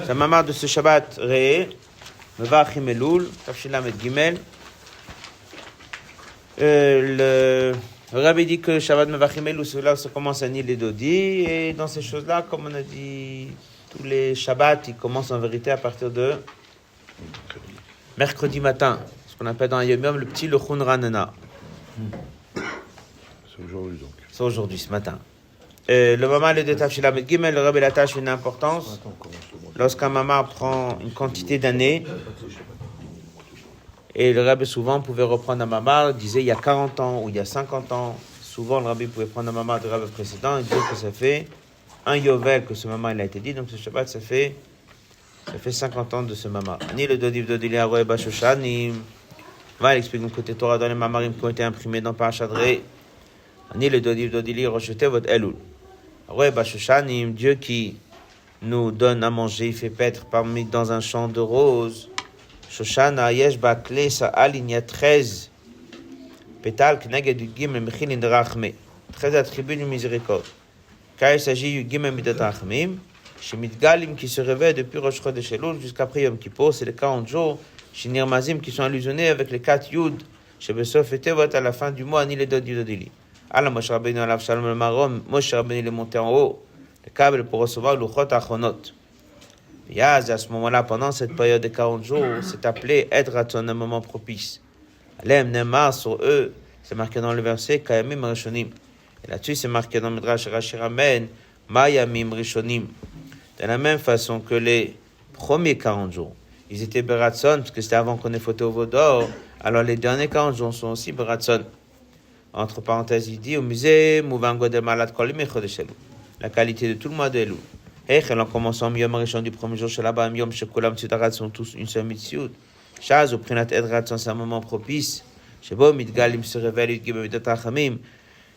C'est un mamar de ce Shabbat Re'eh, Mevachim Elul, Tafshin Lamed Gimel. Le Rabbi dit que Shabbat Mevachim Elul, c'est là où ça commence à Nil et Dodi. Et dans ces choses-là, comme on a dit, tous les Shabbats, ils commencent en vérité à partir de mercredi matin. Ce qu'on appelle dans Yom Yom le petit Lechun Ranana. C'est aujourd'hui donc. C'est aujourd'hui, ce matin. Le mamar de Tafshin Lamed Gimel, le Rabbi l'attache une importance. Lorsqu'un mamar prend une quantité d'années, et le Rabbi souvent pouvait reprendre un mamar, disait il y a 40 ans ou il y a 50 ans, souvent le Rabbi pouvait prendre un mamar du Rabbi précédent et dire que ça fait un yovel que ce mamar il a été dit, donc ce Shabbat ça fait 50 ans de ce mamar. Ni le Dodiv Dodili Aroe Bashoshanim, il explique un côté Torah dans les mamarim qui ont été imprimés dans Parashat Re'eh, ni le Dodiv Dodili Rocheté votre Elul. Aroe Bashoshanim, Dieu qui nous donne à manger, il fait paître parmi dans un champ de roses. Shoshana yesh bakle sa'al, il y a 13 pétales kneged gimel mechilin drachme, 13 attributs de miséricorde. Car il s'agit du gimel midat rachmim, shemitgalim qui se réveille depuis Rosh Chodesh Elul jusqu'après Yom Kippur, c'est les 40 jours, shinirmazim qui sont allusionnés avec les 4 yud, shebesof et tevot à la fin du mois, ni les dod yudodili. Allah Moshe Rabbeinu alav shalom le marom, Moshe Rabbeinu est monté en haut. Le câble pour recevoir l'Uchot Achonot. Yaz, à ce moment-là, pendant cette période de 40 jours, c'est appelé Ed Ratzon, un moment propice. Alem Nemar, sur eux, c'est marqué dans le verset Kayamim Rishonim. Et là-dessus, c'est marqué dans le Midrash Rashi Ramen, Mayamim Rishonim. De la même façon que les premiers 40 jours, ils étaient Beratzon, parce que c'était avant qu'on ait fauté au Vaudor, alors les derniers 40 jours sont aussi Beratzon. Entre parenthèses, il dit au musée, Mouvango de Malad Kolim et Chodeshelu. La qualité de tout le mois de Elul. En commençant Yom Rishon du premier jour chez là-bas, Yom Shekulam Tzidarat sont tous une seule mitzvah. Shaz au Prinat Edrat c'est un moment propice. Shebo Midgalim se révèle Gimel Midat Rachamim.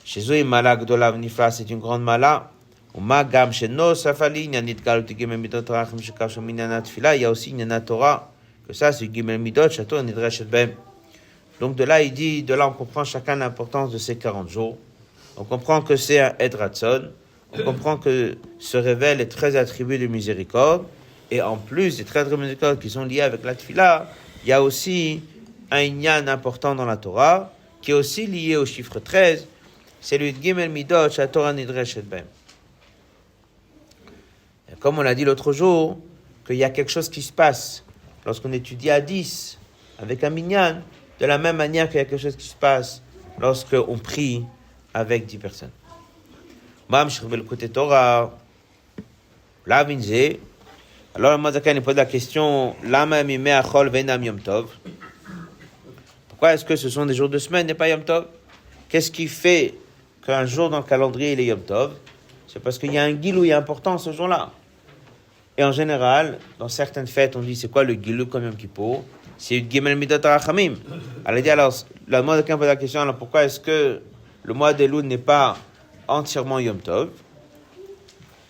Chez eux, Malak Dolav Nifla, c'est une grande mala. Ou Magam Sheno Safali, Nyanit Galut Gimel Midat Rachim Shekashom Minanat Fila. Il y a aussi Nyanat Torah, que ça c'est Gimel Midot, Chateau Nidreshet Bem. Donc de là, il dit, de là on comprend chacun l'importance de ces 40 jours. On comprend que c'est un Edratson. On comprend que ce révèle les 13 attributs de miséricorde, et en plus des 13 attributs de miséricorde qui sont liés avec la tfila, il y a aussi un inyan important dans la Torah, qui est aussi lié au chiffre 13, c'est le Gimel Midot, Torah Nidreshet Bem. Comme on l'a dit l'autre jour, qu'il y a quelque chose qui se passe lorsqu'on étudie à 10 avec un minyan, de la même manière qu'il y a quelque chose qui se passe lorsqu'on prie avec 10 personnes. Le côté Torah, alors le Mazakan il pose la question, pourquoi est-ce que ce sont des jours de semaine et pas Yom Tov? Qu'est-ce qui fait qu'un jour dans le calendrier il est Yom Tov? C'est parce qu'il y a un gilouï important ce jour-là. Et en général, dans certaines fêtes, on dit c'est quoi le gilouï comme Yom Kippur? C'est le Gimel Midat Rachamim. Alors le Mazakan pose la question, alors pourquoi est-ce que le mois d'Elul n'est pas entièrement Yom Tov?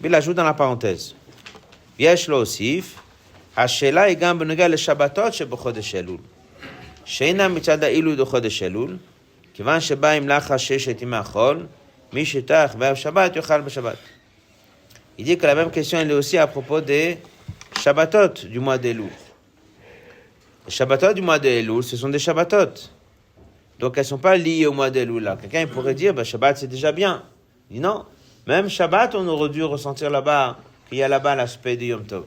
Mais il ajoute dans la parenthèse. Yesh lo osif, hashela igam benoga le Shabbatot shebochodesh Elul. Sheina mitzad ha'ilul de chodesh Elul, kivan sheba im lacha sheshet yimei achol, mi shetach ve'av Shabbat yochal b'Shabbat. Il dit que la même question elle est aussi à propos des Shabbatot du mois d'Elul. Les Shabbatot du mois d'Elul, ce sont des Shabbatot. Donc elles ne sont pas liées au mois d'Elul là. Quelqu'un pourrait dire, Shabbat c'est déjà bien. Il dit non, même Shabbat, on aurait dû ressentir là-bas qu'il y a là-bas l'aspect de Yom Tov.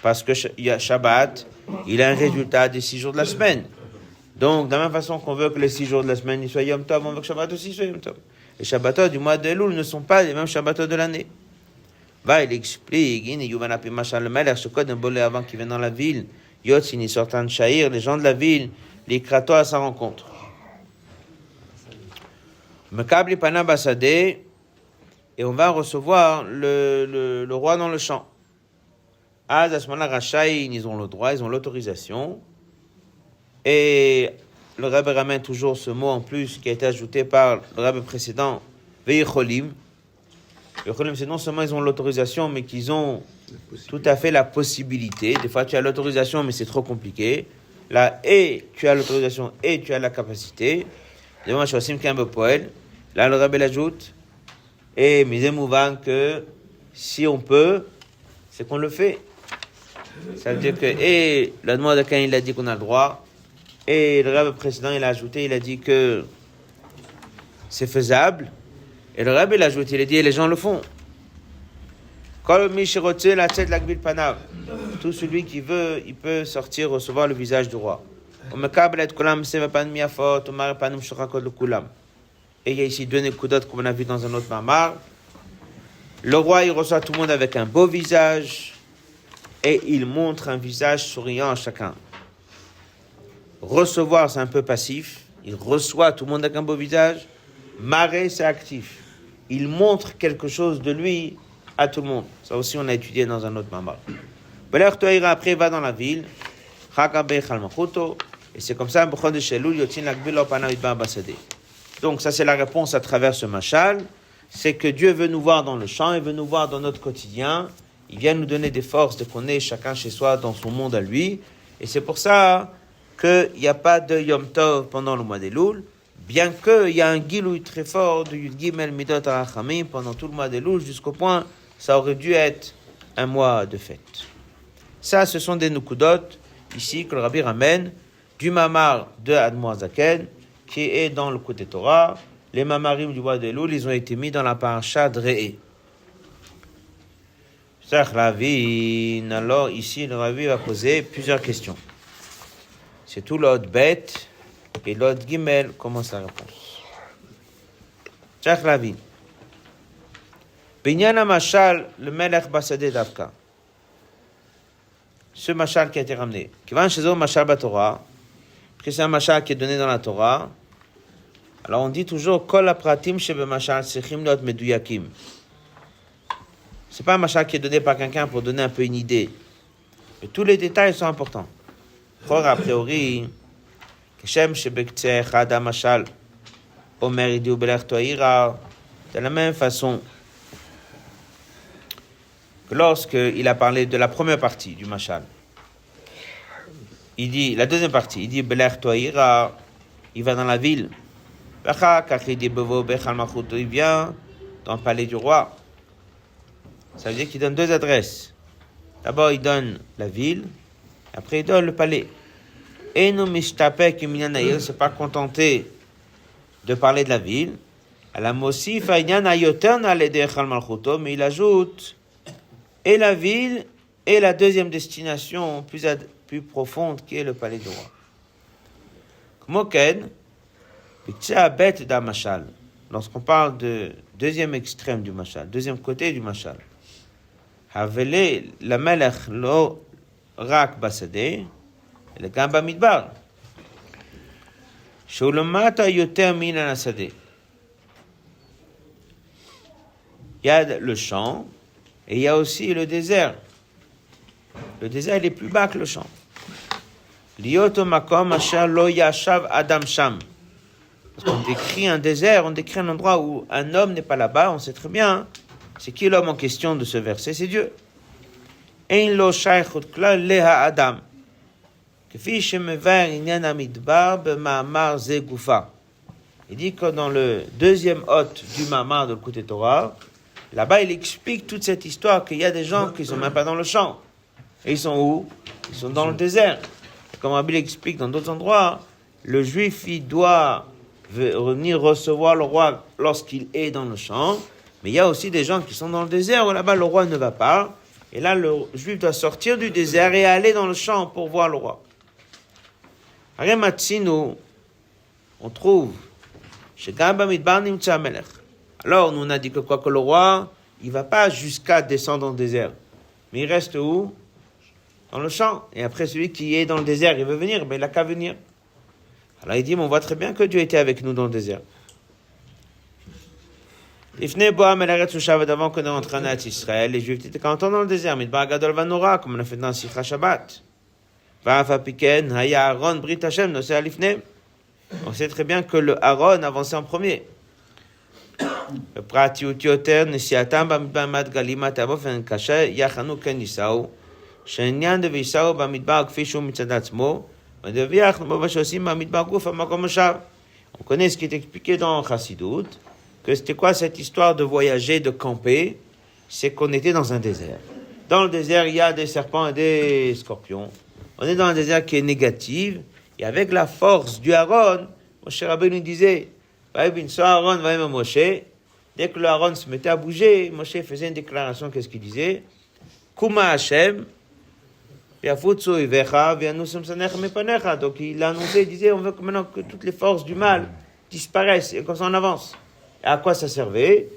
Parce que Shabbat, il a un résultat des 6 jours de la semaine. Donc, de la même façon qu'on veut que les 6 jours de la semaine ils soient Yom Tov, on veut que Shabbat aussi soit Yom Tov. Les Shabbatot du mois d'Elul ne sont pas les mêmes Shabbatot de l'année. Il explique, le Melech, ce code d'un bolé avant qu'il vienne dans la ville, Yotzin, il sort un Shahir, les gens de la ville, les Krato à sa rencontre. Mekabli Pana Basadeh, et on va recevoir le roi dans le champ. À ce moment-là, Rachaïn, ils ont le droit, ils ont l'autorisation. Et le Rebbe ramène toujours ce mot en plus qui a été ajouté par le Rebbe précédent, Veicholim. Veicholim, c'est non seulement ils ont l'autorisation, mais qu'ils ont tout à fait la possibilité. Des fois, tu as l'autorisation, mais c'est trop compliqué. Là, et tu as l'autorisation, et tu as la capacité. Là, le Rebbe l'ajoute. Et Mizé Mouvan que si on peut, c'est qu'on le fait. Ça veut dire que, et l'Admoa d'Akan, il a dit qu'on a le droit, et le Rav précédent, il a ajouté, il a dit que c'est faisable, et le Rav, il a ajouté, il a dit, et les gens le font. Tout celui qui veut, il peut sortir recevoir le visage du roi. Et il y a ici deux nekudot comme on a vu dans un autre mamar. Le roi, il reçoit tout le monde avec un beau visage et il montre un visage souriant à chacun. Recevoir, c'est un peu passif. Il reçoit tout le monde avec un beau visage. Marrer, c'est actif. Il montre quelque chose de lui à tout le monde. Ça aussi, on a étudié dans un autre mamar. Après, il va dans la ville. Et c'est comme ça, donc ça c'est la réponse à travers ce machal, c'est que Dieu veut nous voir dans le champ, il veut nous voir dans notre quotidien, il vient nous donner des forces de qu'on est chacun chez soi dans son monde à lui, et c'est pour ça qu'il n'y a pas de Yom Tov pendant le mois d'Elul, bien qu'il y a un gilouï très fort de Yud Gimel Midot HaRachamim pendant tout le mois d'Elul, jusqu'au point ça aurait dû être un mois de fête. Ça, ce sont des nukudot, ici, que le Rabbi ramène du mamar de Admoa Zaken, qui est dans le côté Torah. Les mamarim du mois de Elul, ils ont été mis dans la paracha de Re'eh. Alors ici, le Rabbi va poser plusieurs questions. C'est tout l'autre bête et l'autre gimel commence la réponse. Cheikh Lavin. Binyana mashal le melech basadeh davka. Ce machal qui a été ramené. Qui va chez eux, machal Torah, parce que c'est un machal qui est donné dans la Torah. Alors on dit toujours kol apratim shebe machal sechim lot meduyakim. C'est pas un machal qui est donné par quelqu'un pour donner un peu une idée. Mais tous les détails sont importants. Or a priori, keshem shebektzeh echad machal omer idiu belech toira. De la même façon que lorsqu'il a parlé de la première partie du machal, il dit, la deuxième partie, il dit belech toira, il va dans la ville. Il vient dans le palais du roi. Ça veut dire qu'il donne deux adresses. D'abord, il donne la ville, après, il donne le palais. Et nous, Mishtapek, il ne s'est pas contenté de parler de la ville. Mais il ajoute et la ville et la deuxième destination plus profonde qui est le palais du roi. Kmoken, lorsqu'on parle de deuxième extrême du machal, deuxième côté du machal, Havele la melech lo rak basadeh, le gamba midbar. Shoulamata yoter min anasadeh. Il y a le champ et il y a aussi le désert. Le désert il est plus bas que le champ. Lioto makom asher lo yashav adam sham. Parce qu'on décrit un désert, on décrit un endroit où un homme n'est pas là-bas, on sait très bien, c'est qui l'homme en question de ce verset, c'est Dieu. Ein lo shaychut klal leha adam. Kefi shemever inyan hamidbar b'ma'amar ze gufa. Il dit que dans le deuxième hôte du Mamar de l'écoute Torah, là-bas il explique toute cette histoire qu'il y a des gens qui ne sont même pas dans le champ. Et ils sont où? Ils sont dans le désert. Et comme Rabbi l'explique dans d'autres endroits, le juif il doit venir recevoir le roi lorsqu'il est dans le champ, mais il y a aussi des gens qui sont dans le désert où là-bas le roi ne va pas, et là le juif doit sortir du désert et aller dans le champ pour voir le roi. On trouve chez Gamba Midbar Nimtza Melech. Alors nous on a dit que quoi que le roi il va pas jusqu'à descendre dans le désert, mais il reste où? Dans le champ. Et après celui qui est dans le désert il veut venir, mais il n'a qu'à venir. Alors il dit, mais on voit très bien que Dieu était avec nous dans le désert. Avant qu'on est entré en Israël, les Juifs étaient quand on dans le désert, mais comme on a fait dans Sikha Shabbat. On sait très bien que le Aaron avançait en premier. On connaît ce qui est expliqué dans Chassidut, que c'était quoi cette histoire de voyager, de camper? C'est qu'on était dans un désert. Dans le désert, il y a des serpents et des scorpions. On est dans un désert qui est négatif. Et avec la force du Aaron, Moshe Rabbeinu disait, Aaron va même Moshe. Dès que le Aaron se mettait à bouger, Moshe faisait une déclaration. Qu'est-ce qu'il disait? Kuma Hashem, Yafutsu Ivecha, Vianusum Sanecha Mepanecha. Donc il a annoncé, il disait, on veut que maintenant que toutes les forces du mal disparaissent. Et comme ça on avance. Et à quoi ça servait?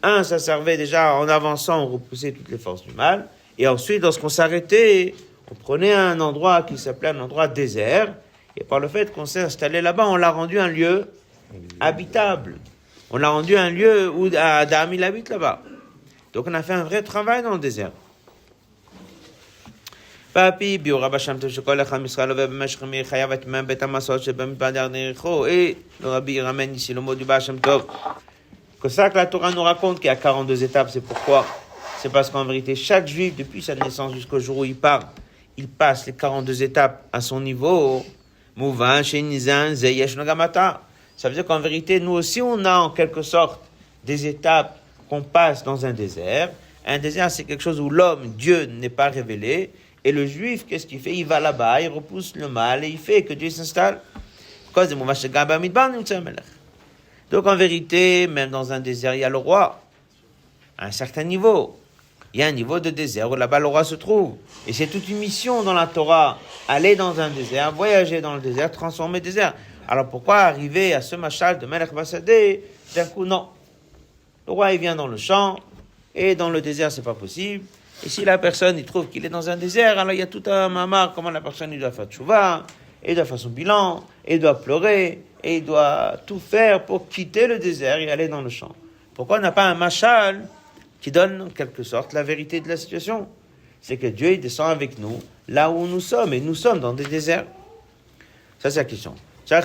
Ça servait déjà en avançant, on repoussait toutes les forces du mal. Et ensuite, lorsqu'on s'arrêtait, on prenait un endroit qui s'appelait un endroit désert. Et par le fait qu'on s'est installé là-bas, on l'a rendu un lieu habitable. On l'a rendu un lieu où Adam il habite là-bas. Donc on a fait un vrai travail dans le désert. Et le Rabbi ramène ici le mot du Baal Shem Tov. C'est ça que la Torah nous raconte qu'il y a 42 étapes. C'est pourquoi? C'est parce qu'en vérité, chaque juif, depuis sa naissance jusqu'au jour où il part, il passe les 42 étapes à son niveau. Ça veut dire qu'en vérité, nous aussi, on a en quelque sorte des étapes qu'on passe dans un désert. Un désert, c'est quelque chose où l'homme, Dieu, n'est pas révélé. Et le juif, qu'est-ce qu'il fait? Il va là-bas, il repousse le mal et il fait que Dieu s'installe. Donc en vérité, même dans un désert, il y a le roi, à un certain niveau. Il y a un niveau de désert où là-bas le roi se trouve. Et c'est toute une mission dans la Torah, aller dans un désert, voyager dans le désert, transformer le désert. Alors pourquoi arriver à ce machal de Melech Basadeh d'un coup? Non. Le roi, il vient dans le champ, et dans le désert, c'est pas possible. Et si la personne, il trouve qu'il est dans un désert, alors il y a tout un mamar, comment la personne, il doit faire tchouva, et il doit faire son bilan, et il doit pleurer, et il doit tout faire pour quitter le désert et aller dans le champ. Pourquoi on n'a pas un machal qui donne en quelque sorte la vérité de la situation? C'est que Dieu il descend avec nous là où nous sommes, et nous sommes dans des déserts. Ça c'est la question. Pourquoi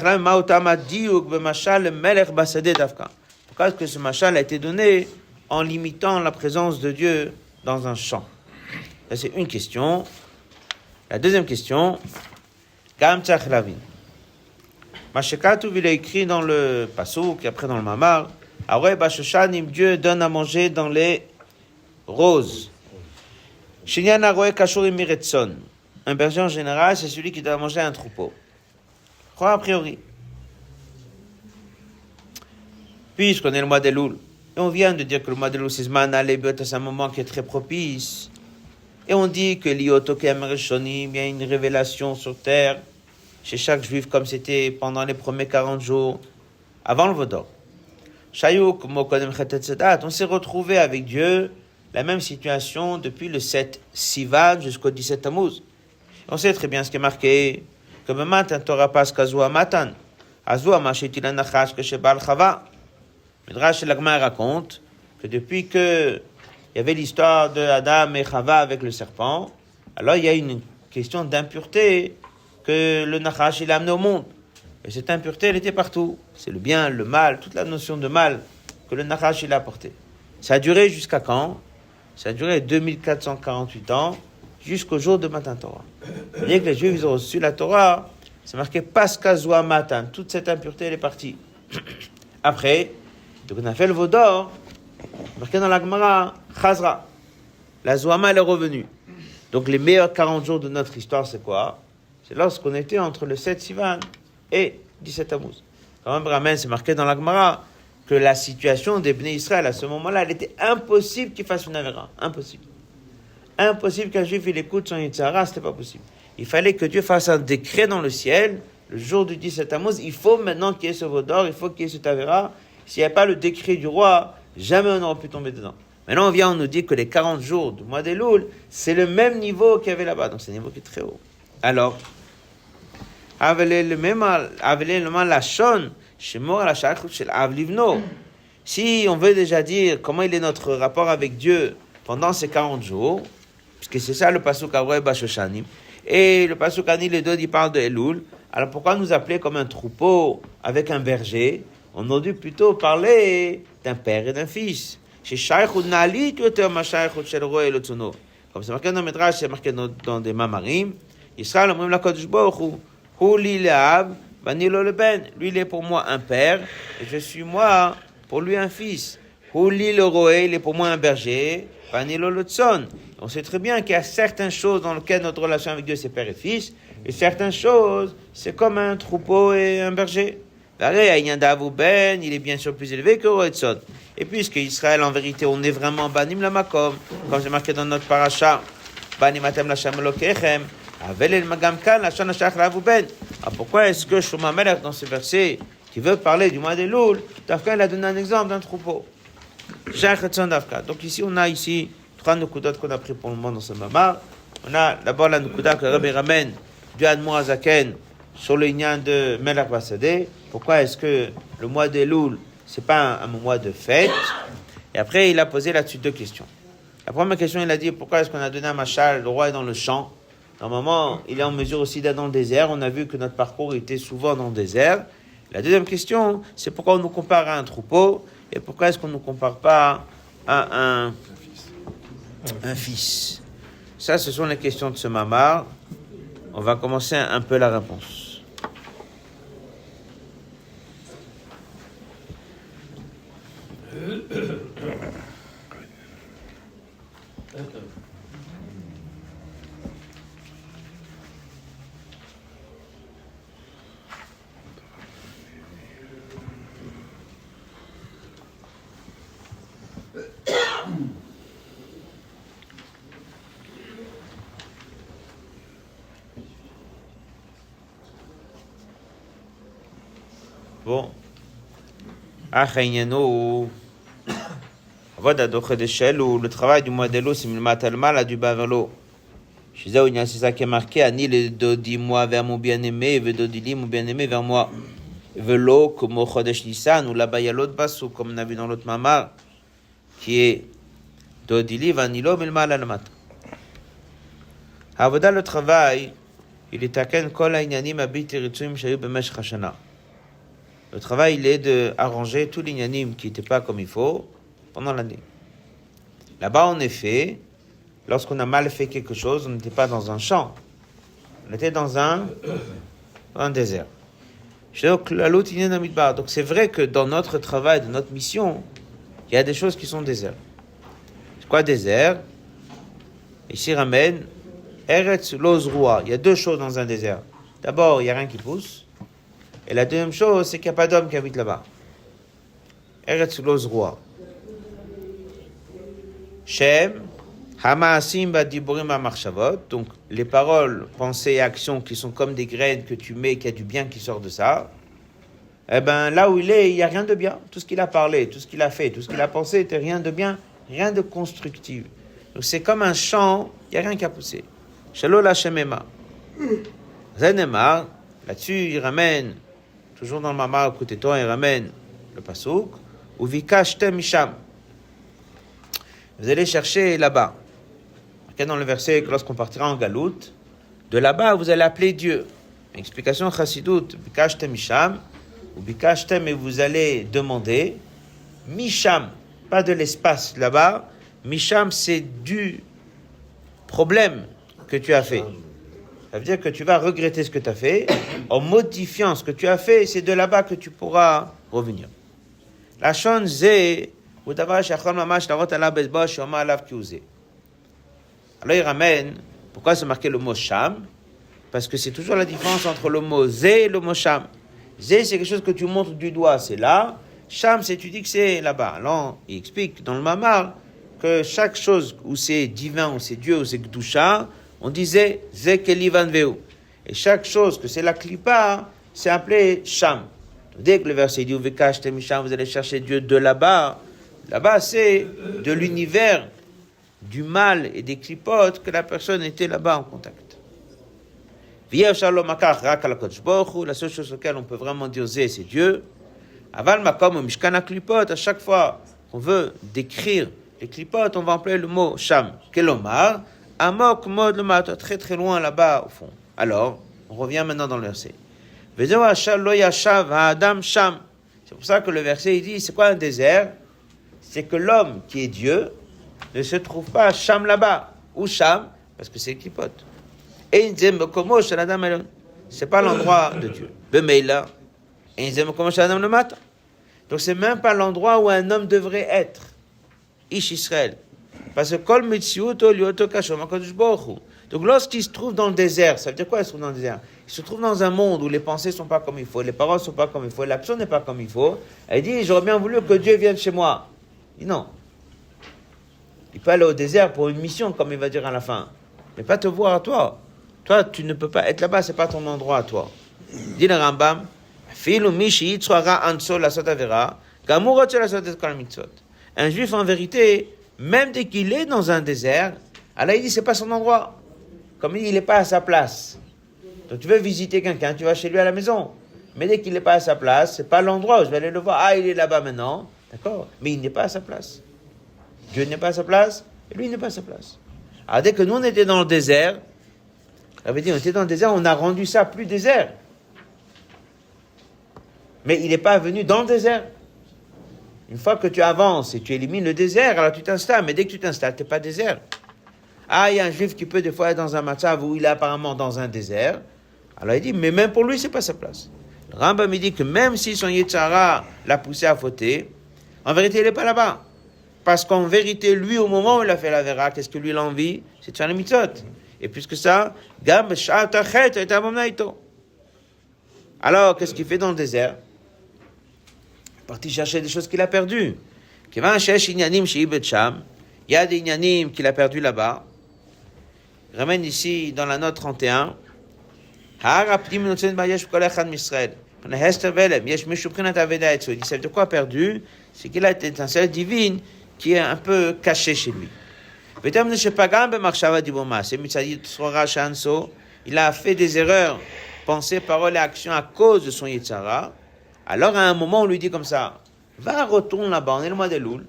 est-ce que ce machal a été donné en limitant la présence de Dieu dans un champ? Ça c'est une question. La deuxième question, Gam Tzach Lavin. Mashekatouv, il a écrit dans le Passouk et après dans le Mamar, Aroé Bashoshanim, Dieu donne à manger dans les roses. Shinyan Aroé Kashurim Miretson. Un berger en général, c'est celui qui doit manger un troupeau. Quoi a priori? Puis je connais le mois d'Elul. Et on vient de dire que le mois d'Elul, c'est un moment qui est très propice. Et on dit que l'Iotokem Reshonim, il y a une révélation sur terre chez chaque juif, comme c'était pendant les premiers 40 jours, avant le Vodor. On s'est retrouvé avec Dieu, la même situation depuis le 7 Sivan jusqu'au 17 Tammuz. On sait très bien ce qui est marqué, que Matan Torah pas Kazua Matan, Azua Mashetilan Nachash Keshebal Chava. Midrash Lagma raconte que depuis que il y avait l'histoire de Adam et Chava avec le serpent, alors il y a une question d'impureté que le Nachash il a amené au monde. Et cette impureté, elle était partout. C'est le bien, le mal, toute la notion de mal que le Nachash il a apporté. Ça a duré jusqu'à quand? Ça a duré 2448 ans, jusqu'au jour de Matan Torah. Dès que les Juifs ont reçu la Torah, c'est marqué Pascha Zoa Matan. Toute cette impureté, elle est partie. Après, donc on a fait le Vaudor, marqué dans la Gemara, Chazra. La Zoama, elle est revenue. Donc les meilleurs 40 jours de notre histoire, c'est quoi? C'est lorsqu'on était entre le 7 Sivan et 17 Tammuz. Quand même, Brahman, c'est marqué dans la Gemara que la situation des Bnei Israël à ce moment-là, elle était impossible qu'ils fassent une avéra. Impossible. Impossible qu'un juif il écoute son Yitzhara, c'était pas possible. Il fallait que Dieu fasse un décret dans le ciel, le jour du 17 Tammuz, il faut maintenant qu'il y ait ce Vaudor, il faut qu'il y ait ce Tavera. S'il n'y a pas le décret du roi, jamais on n'aurait pu tomber dedans. Maintenant, on nous dit que les 40 jours du mois d'Elul, c'est le même niveau qu'il y avait là-bas. Donc, c'est un niveau qui est très haut. Alors, si on veut déjà dire comment il est notre rapport avec Dieu pendant ces 40 jours, puisque c'est ça le Pasuk Aroé Bashoshanim, et le Pasuk Ani Ledod, il parle de Elul, alors pourquoi nous appeler comme un troupeau avec un berger? On aurait dû plutôt parler d'un père et d'un fils. Comme c'est marqué dans le Midrash, c'est marqué dans des Mamarim, Israël, on la Kodesh Baruch Hu, lui il est pour moi un père, et je suis moi pour lui un fils. Il est pour moi un berger, On sait très bien qu'il y a certaines choses dans lesquelles notre relation avec Dieu, c'est père et fils, et certaines choses, c'est comme un troupeau et un berger. Il est bien sûr plus élevé que Roetzon. Et puisque Israël, en vérité, on est vraiment Banim la Makom, comme j'ai marqué dans notre paracha, Banim atem la Shem Elokechem, Avel el Magam Kan la Shana Shach la Avouben. Pourquoi est-ce que Shlomo Melech, dans ce verset, qui veut parler du mois des Loul, Dafka, il a donné un exemple d'un troupeau. Donc ici, on a ici 3 nukudot qu'on a pris pour le moment dans ce mamar. On a d'abord la nukuda que Rabbi ramène du Admor Azaken sur le lien de Melech Basadeh. Pourquoi est-ce que le mois des Loul, c'est pas un mois de fête? Et après, il a posé là-dessus 2 questions. La première question, il a dit pourquoi est-ce qu'on a donné un machal, le roi est dans le champ. Normalement, il est en mesure aussi d'être dans le désert. On a vu que notre parcours était souvent dans le désert. La deuxième question, c'est pourquoi on nous compare à un troupeau et pourquoi est-ce qu'on ne nous compare pas à un fils. Ça, ce sont les questions de ce mamar. On va commencer un peu la réponse. Bon. Le travail du mois de l'eau, c'est le du bas vers l'eau. C'est ça qui est marqué, Ani le dodi moi vers mon bien-aimé, et dodili mon bien-aimé vers moi. Velo comme au Chodesh Nissan, ou là-bas il y a l'autre bassou, comme on a vu dans l'autre mamar, qui est dodili vanilo milmal alamat. Avoda le travail, il est taken kol ainyanim abit ritzuim shayu bemesh chashana. Le travail, il est d'arranger tous les inyanim qui n'étaient pas comme il faut pendant l'année. Là-bas, en effet, lorsqu'on a mal fait quelque chose, on n'était pas dans un champ. On était dans un désert. Donc, c'est vrai que dans notre travail, dans notre mission, il y a des choses qui sont désert. C'est quoi désert? Ici, ramène Eretz Lozrua. Il y a 2 choses dans un désert. D'abord, il n'y a rien qui pousse. Et la deuxième chose, c'est qu'il n'y a pas d'homme qui habite là-bas. Eretz Lozrua. Shem, Hamaasim Badiburim Amarchavot. Donc, les paroles, pensées et actions qui sont comme des graines que tu mets, qu'il y a du bien qui sort de ça. Eh bien, là où il est, il n'y a rien de bien. Tout ce qu'il a parlé, tout ce qu'il a fait, tout ce qu'il a pensé, n'était rien de bien, rien de constructif. Donc, c'est comme un champ, il n'y a rien qui a poussé. Shalol Hashemema. Zenemar, là-dessus, il ramène. Toujours dans le mamar, côté toi, il ramène le pasouk. Ou vikashtem misham. Vous allez chercher là-bas. Dans le verset que lorsqu'on partira en galoute, de là-bas, vous allez appeler Dieu. Explication chassidout, vikashtem misham. Ou vikashtem, et vous allez demander. Misham, pas de l'espace là-bas. Misham, c'est du problème que tu as fait. Ça veut dire que tu vas regretter ce que tu as fait. En modifiant ce que tu as fait, c'est de là-bas que tu pourras revenir. La shon zé, ou davar shachol mamash tarot ala bezbo shoma alav kiuze. Alors il ramène, pourquoi c'est marqué le mot sham? Parce que c'est toujours la différence entre le mot zé et le mot sham. Zé, c'est quelque chose que tu montres du doigt, c'est là. Sham, c'est tu dis que c'est là-bas. Alors, il explique dans le mamar que chaque chose où c'est divin, où c'est Dieu, où c'est Gdusha, on disait Zekelivan Veu. Et chaque chose que c'est la klipa, c'est appelé Sham. Dès que le verset dit vous allez chercher Dieu de là-bas, là-bas c'est de l'univers du mal et des clipotes que la personne était là-bas en contact. La seule chose sur laquelle on peut vraiment dire Zé, c'est Dieu. Aval makom mishkana klipot, à chaque fois qu'on veut décrire les clipotes, on va employer le mot Sham. Kelomar. Amok mod le mat, très très loin là-bas au fond. Alors, on revient maintenant dans le verset. C'est pour ça que le verset il dit, c'est quoi un désert? C'est que l'homme qui est Dieu ne se trouve pas à Sham là-bas. Ou Sham, parce que c'est Klipot. Et c'est pas l'endroit de Dieu. Donc c'est même pas l'endroit où un homme devrait être. Ish Israël. Parce que Kol Metziuto Lioto Kashom HaKadosh Baruch Hu. Donc lorsqu'il se trouve dans le désert, ça veut dire quoi il se trouve dans le désert? Il se trouve dans un monde où les pensées ne sont pas comme il faut, les paroles ne sont pas comme il faut, l'action n'est pas comme il faut. Il dit, j'aurais bien voulu que Dieu vienne chez moi. Il dit non. Il peut aller au désert pour une mission, comme il va dire à la fin. Mais pas te voir à toi. Toi, tu ne peux pas être là-bas, c'est pas ton endroit à toi. Dit le Rambam, un juif en vérité, même dès qu'il est dans un désert, alors il dit c'est pas son endroit. Comme il dit, il n'est pas à sa place. Donc tu veux visiter quelqu'un, tu vas chez lui à la maison. Mais dès qu'il n'est pas à sa place, c'est pas l'endroit où je vais aller le voir. Ah, il est là-bas maintenant, d'accord. Mais il n'est pas à sa place. Dieu n'est pas à sa place, et lui n'est pas à sa place. Alors dès que nous on était dans le désert, on était dans le désert, on a rendu ça plus désert. Mais il n'est pas venu dans le désert. Une fois que tu avances et tu élimines le désert, alors tu t'installes. Mais dès que tu t'installes, tu n'es pas désert. Ah, il y a un juif qui peut des fois être dans un matzav où il est apparemment dans un désert. Alors il dit, mais même pour lui, c'est pas sa place. Le Rambam dit que même si son Yetzara l'a poussé à fauter, en vérité, il n'est pas là-bas. Parce qu'en vérité, lui, au moment où il a fait la vera, qu'est-ce que lui, il a envie? C'est de faire les mitzvot. Et puisque ça, alors, qu'est-ce qu'il fait dans le désert? Il est parti chercher des choses qu'il a perdues. Il y a des inyanim qu'il a perdus là-bas. Il ramène ici, dans la note 31, il dit, ça veut dire quoi perdu? C'est qu'il a une étincelle divine qui est un peu cachée chez lui. Il a fait des erreurs, pensées, paroles et actions à cause de son Yetzara. Alors à un moment on lui dit comme ça, va retourne là-bas, on est le mois de Elul,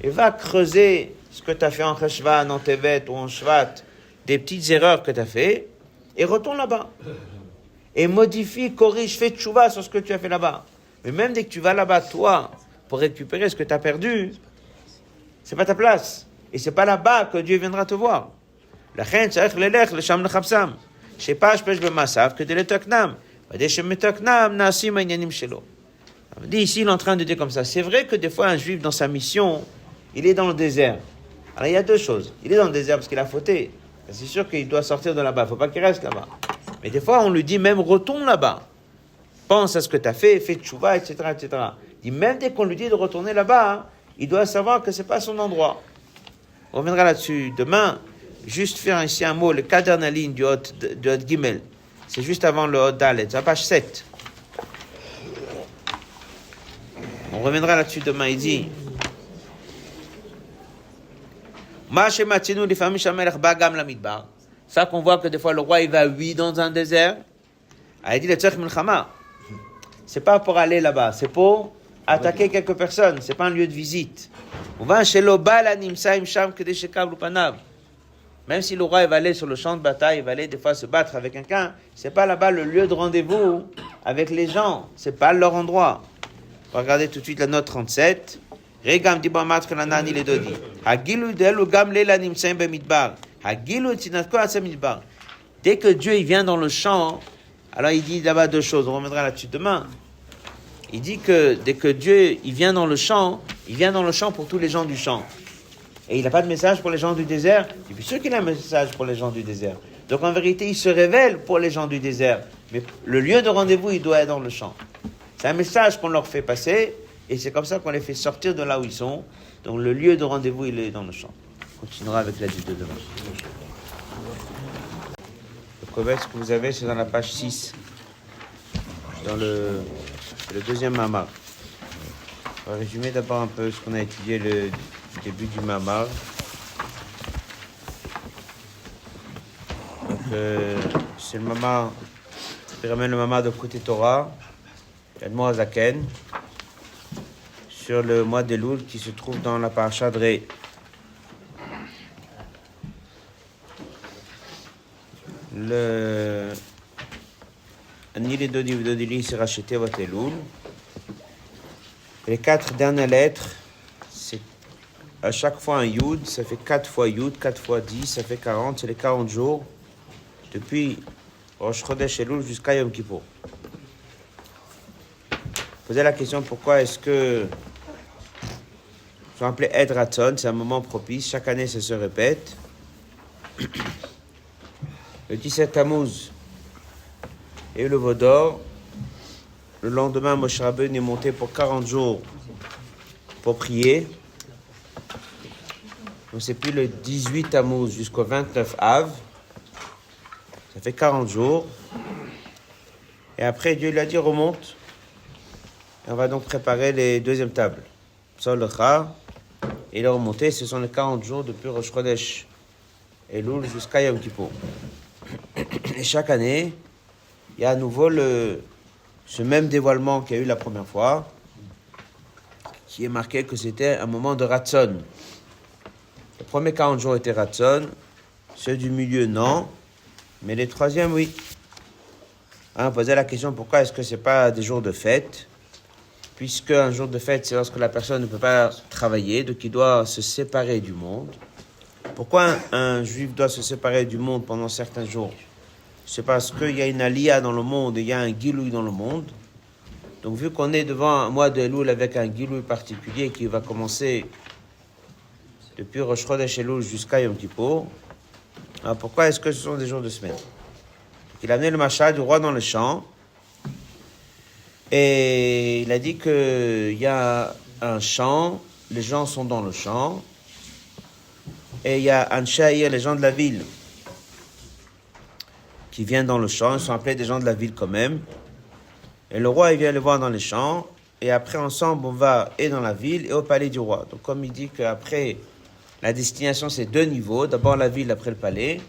et va creuser ce que tu as fait en Cheshvan, en Tevet ou en Shvat, des petites erreurs que tu as fait, et retourne là-bas. Et modifie, corrige, fais tchouva sur ce que tu as fait là-bas. Mais même dès que tu vas là-bas, toi, pour récupérer ce que tu as perdu, c'est pas ta place. Et c'est pas là-bas que Dieu viendra te voir. La reine, c'est le sham le chapsam. Je sais pas, je pêche le massav, que de l'étoknam. Dit ici, il est en train de dire comme ça. C'est vrai que des fois, un juif, dans sa mission, il est dans le désert. Alors, il y a deux choses. Il est dans le désert parce qu'il a fauté. C'est sûr qu'il doit sortir de là-bas. Il ne faut pas qu'il reste là-bas. Mais des fois, on lui dit même, retourne là-bas. Pense à ce que tu as fait, fais tchouva, etc., etc. Il dit, même dès qu'on lui dit de retourner là-bas, il doit savoir que ce n'est pas son endroit. On reviendra là-dessus demain. Juste faire ici un mot, le cas dernière ligne du Hot Gimel. C'est juste avant le Hot Dalet, c'est la page 7. On reviendra là-dessus demain. Il dit ça qu'on voit que des fois le roi il va dans un désert. Il dit c'est pas pour aller là-bas, c'est pour attaquer quelques personnes, c'est pas un lieu de visite. Même si le roi il va aller sur le champ de bataille, il va aller des fois se battre avec quelqu'un, c'est pas là-bas le lieu de rendez-vous avec les gens, c'est pas leur endroit. On va regarder tout de suite la note 37. Dès que Dieu il vient dans le champ, alors il dit là-bas deux choses, on reviendra là-dessus demain. Il dit que dès que Dieu il vient dans le champ pour tous les gens du champ. Et il n'a pas de message pour les gens du désert. Il est bien sûr qu'il a un message pour les gens du désert. Donc en vérité, il se révèle pour les gens du désert. Mais le lieu de rendez-vous, il doit être dans le champ. C'est un message qu'on leur fait passer, et c'est comme ça qu'on les fait sortir de là où ils sont. Donc le lieu de rendez-vous, il est dans le champ. On continuera avec la de demain. Le codex que vous avez, c'est dans la page 6. Dans le deuxième mamar. On va résumer d'abord un peu ce qu'on a étudié le début du mamar. Donc, c'est le mamar, je ramène le mamar de côté Torah, Edmond Azaken, sur le mois d'Elul qui se trouve dans la paracha de Ré. Le Anil Dodili s'est racheté votre Elul. Les 4 dernières lettres, c'est à chaque fois un Yud, ça fait 4 fois Yud, 4 fois 10, ça fait 40, c'est les 40 jours, depuis Rosh Chodesh Elul jusqu'à Yom Kippour. Posez la question, pourquoi est-ce que sont appelés Ed Ratzon, c'est un moment propice, chaque année ça se répète. Le 17 Tammuz, et le veau d'or. Le lendemain, Moshe Rabbeinu est monté pour 40 jours pour prier. Donc c'est puis le 18 Tammuz jusqu'au 29 Av. Ça fait 40 jours. Et après, Dieu lui a dit remonte. Et on va donc préparer les deuxièmes tables. Sol le Cha. Et il est remonté. Ce sont les 40 jours depuis Rosh Chodesh Elul jusqu'à Yom Kippour. Et chaque année, il y a à nouveau ce même dévoilement qu'il y a eu la première fois, qui est marqué que c'était un moment de Ratzon. Les premiers 40 jours étaient Ratzon, ceux du milieu non, mais les troisièmes oui. On posait la question pourquoi est-ce que ce n'est pas des jours de fête, puisque un jour de fête c'est lorsque la personne ne peut pas travailler, donc il doit se séparer du monde. Pourquoi un juif doit se séparer du monde pendant certains jours? C'est parce qu'il y a une aliyah dans le monde et il y a un gilouï dans le monde. Donc vu qu'on est devant un mois de Elul avec un gilouï particulier qui va commencer depuis Rosh Chodesh Elul jusqu'à Yom Kippour, alors pourquoi est-ce que ce sont des jours de semaine? Il a amené le machal du roi dans le champ et il a dit qu'il y a un champ, les gens sont dans le champ et il y a un shahir, les gens de la ville qui viennent dans le champ, ils sont appelés des gens de la ville quand même. Et le roi, il vient les voir dans les champs, et après, ensemble, on va et dans la ville et au palais du roi. Donc, comme il dit qu'après, la destination, c'est 2 niveaux, d'abord la ville, après le palais.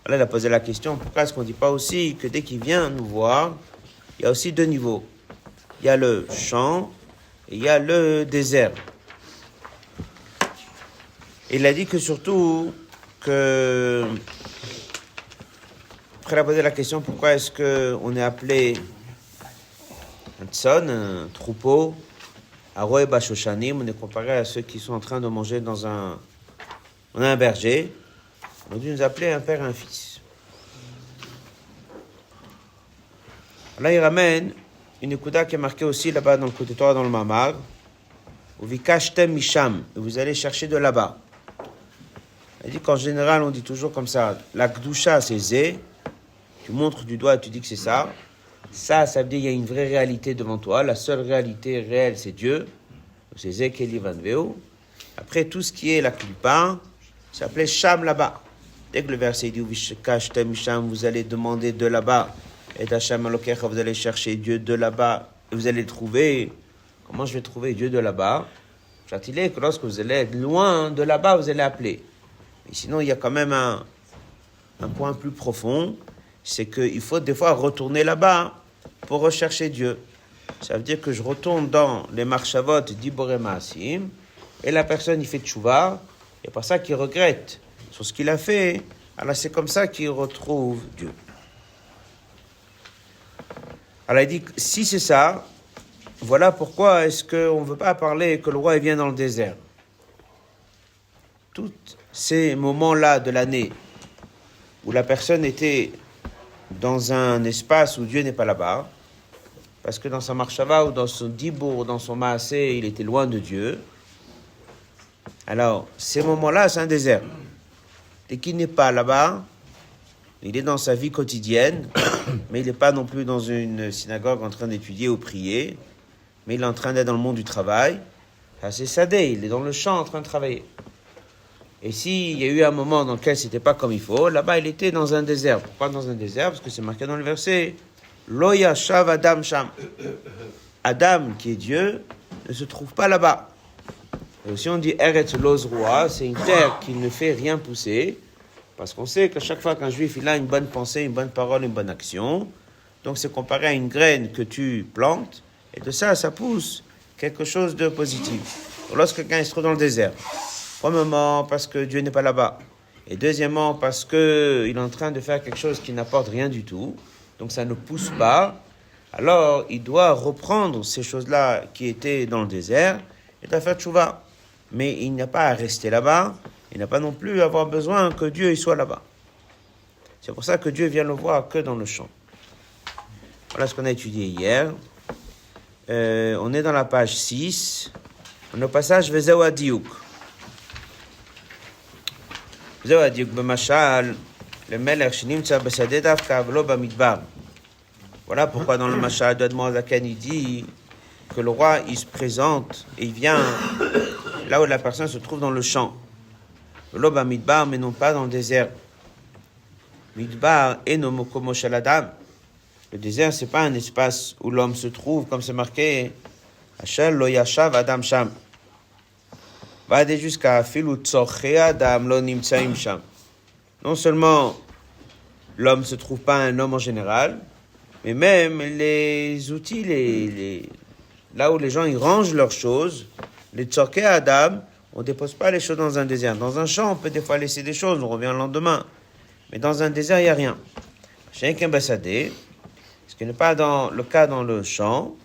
Là, il a posé la question, pourquoi est-ce qu'on ne dit pas aussi que dès qu'il vient nous voir, il y a aussi 2 niveaux. Il y a le champ et il y a le désert. Et il a dit que surtout, que... Après, il a posé la question, pourquoi est-ce qu'on est appelé un tson, un troupeau, Aroé Bashoshanim, on est comparé à ceux qui sont en train de manger dans un... On a un berger, on a dû nous appeler un père et un fils. Là, il ramène une écouda qui est marquée aussi là-bas dans le côté Torah, dans le Mamar, où Vikashtem Misham, et vous allez chercher de là-bas. Il dit qu'en général, on dit toujours comme ça, la Kdusha, c'est Zé, tu montres du doigt et tu dis que c'est ça. Ça veut dire qu'il y a une vraie réalité devant toi. La seule réalité réelle, c'est Dieu. C'est Zekeli Van Veo. Après, tout ce qui est la Klipa, ça s'appelait Sham là-bas. Dès que le verset dit Vishkashtem Sham, vous allez demander de là-bas. Et Hacham Alokecha, vous allez chercher Dieu de là-bas. Et vous allez le trouver. Comment je vais trouver Dieu de là-bas? J'attendais que lorsque vous allez être loin de là-bas, vous allez appeler. Mais sinon, il y a quand même un point plus profond. C'est qu'il faut des fois retourner là-bas pour rechercher Dieu. Ça veut dire que je retourne dans les marchavot d'Iboré Maasim, et la personne, il fait tchouva, et pas ça qu'il regrette sur ce qu'il a fait. Alors c'est comme ça qu'il retrouve Dieu. Alors il dit, si c'est ça, voilà pourquoi est-ce qu'on ne veut pas parler que le roi vient dans le désert. Tous ces moments-là de l'année où la personne était dans un espace où Dieu n'est pas là-bas, parce que dans sa marchava ou dans son dibour, dans son maasé, il était loin de Dieu. Alors, ces moments-là, c'est un désert. Dès qu'il n'est pas là-bas, il est dans sa vie quotidienne, mais il n'est pas non plus dans une synagogue en train d'étudier ou prier, mais il est en train d'être dans le monde du travail. Ça, c'est sadé, il est dans le champ en train de travailler. Et s'il y a eu un moment dans lequel c'était pas comme il faut, là-bas il était dans un désert. Pourquoi dans un désert? Parce que c'est marqué dans le verset Lo yashav Adam sham. Adam, qui est Dieu, ne se trouve pas là-bas. Et aussi on dit Eretz Lozrua, c'est une terre qui ne fait rien pousser, parce qu'on sait qu'à chaque fois qu'un juif il a une bonne pensée, une bonne parole, une bonne action, donc c'est comparé à une graine que tu plantes, et de ça pousse quelque chose de positif. Donc, lorsque quelqu'un se trouve dans le désert, premièrement, parce que Dieu n'est pas là-bas. Et deuxièmement, parce qu'il est en train de faire quelque chose qui n'apporte rien du tout. Donc ça ne pousse pas. Alors, il doit reprendre ces choses-là qui étaient dans le désert et doit faire tchouva. Mais il n'a pas à rester là-bas. Il n'a pas non plus à avoir besoin que Dieu y soit là-bas. C'est pour ça que Dieu vient le voir que dans le champ. Voilà ce qu'on a étudié hier. On est dans la page 6. On est au passage Vezeu Adiouk. Vezeu Adiouk b'mashal le melech shenimtza b'sadeh davka v'lo b'midbar. Voilà pourquoi dans le mashal d'Admor Zaken il dit que le roi il se présente et il vient là où la personne se trouve dans le champ. V'lo b'midbar, mais non pas dans le désert. Midbar eno mokomo shel adam. Le désert, c'est pas un espace où l'homme se trouve, comme c'est marqué Asher lo yashav adam sham. Va aller jusqu'à filu tzorchei adam lo nimtzaim sham. Non seulement l'homme ne se trouve pas un homme en général, mais même les outils, là où les gens ils rangent leurs choses, les tzorchei adam, on ne dépose pas les choses dans un désert. Dans un champ, on peut des fois laisser des choses, on revient le lendemain. Mais dans un désert, il n'y a rien. Chacun bassadé. Ce qui n'est pas dans le cas dans le champ,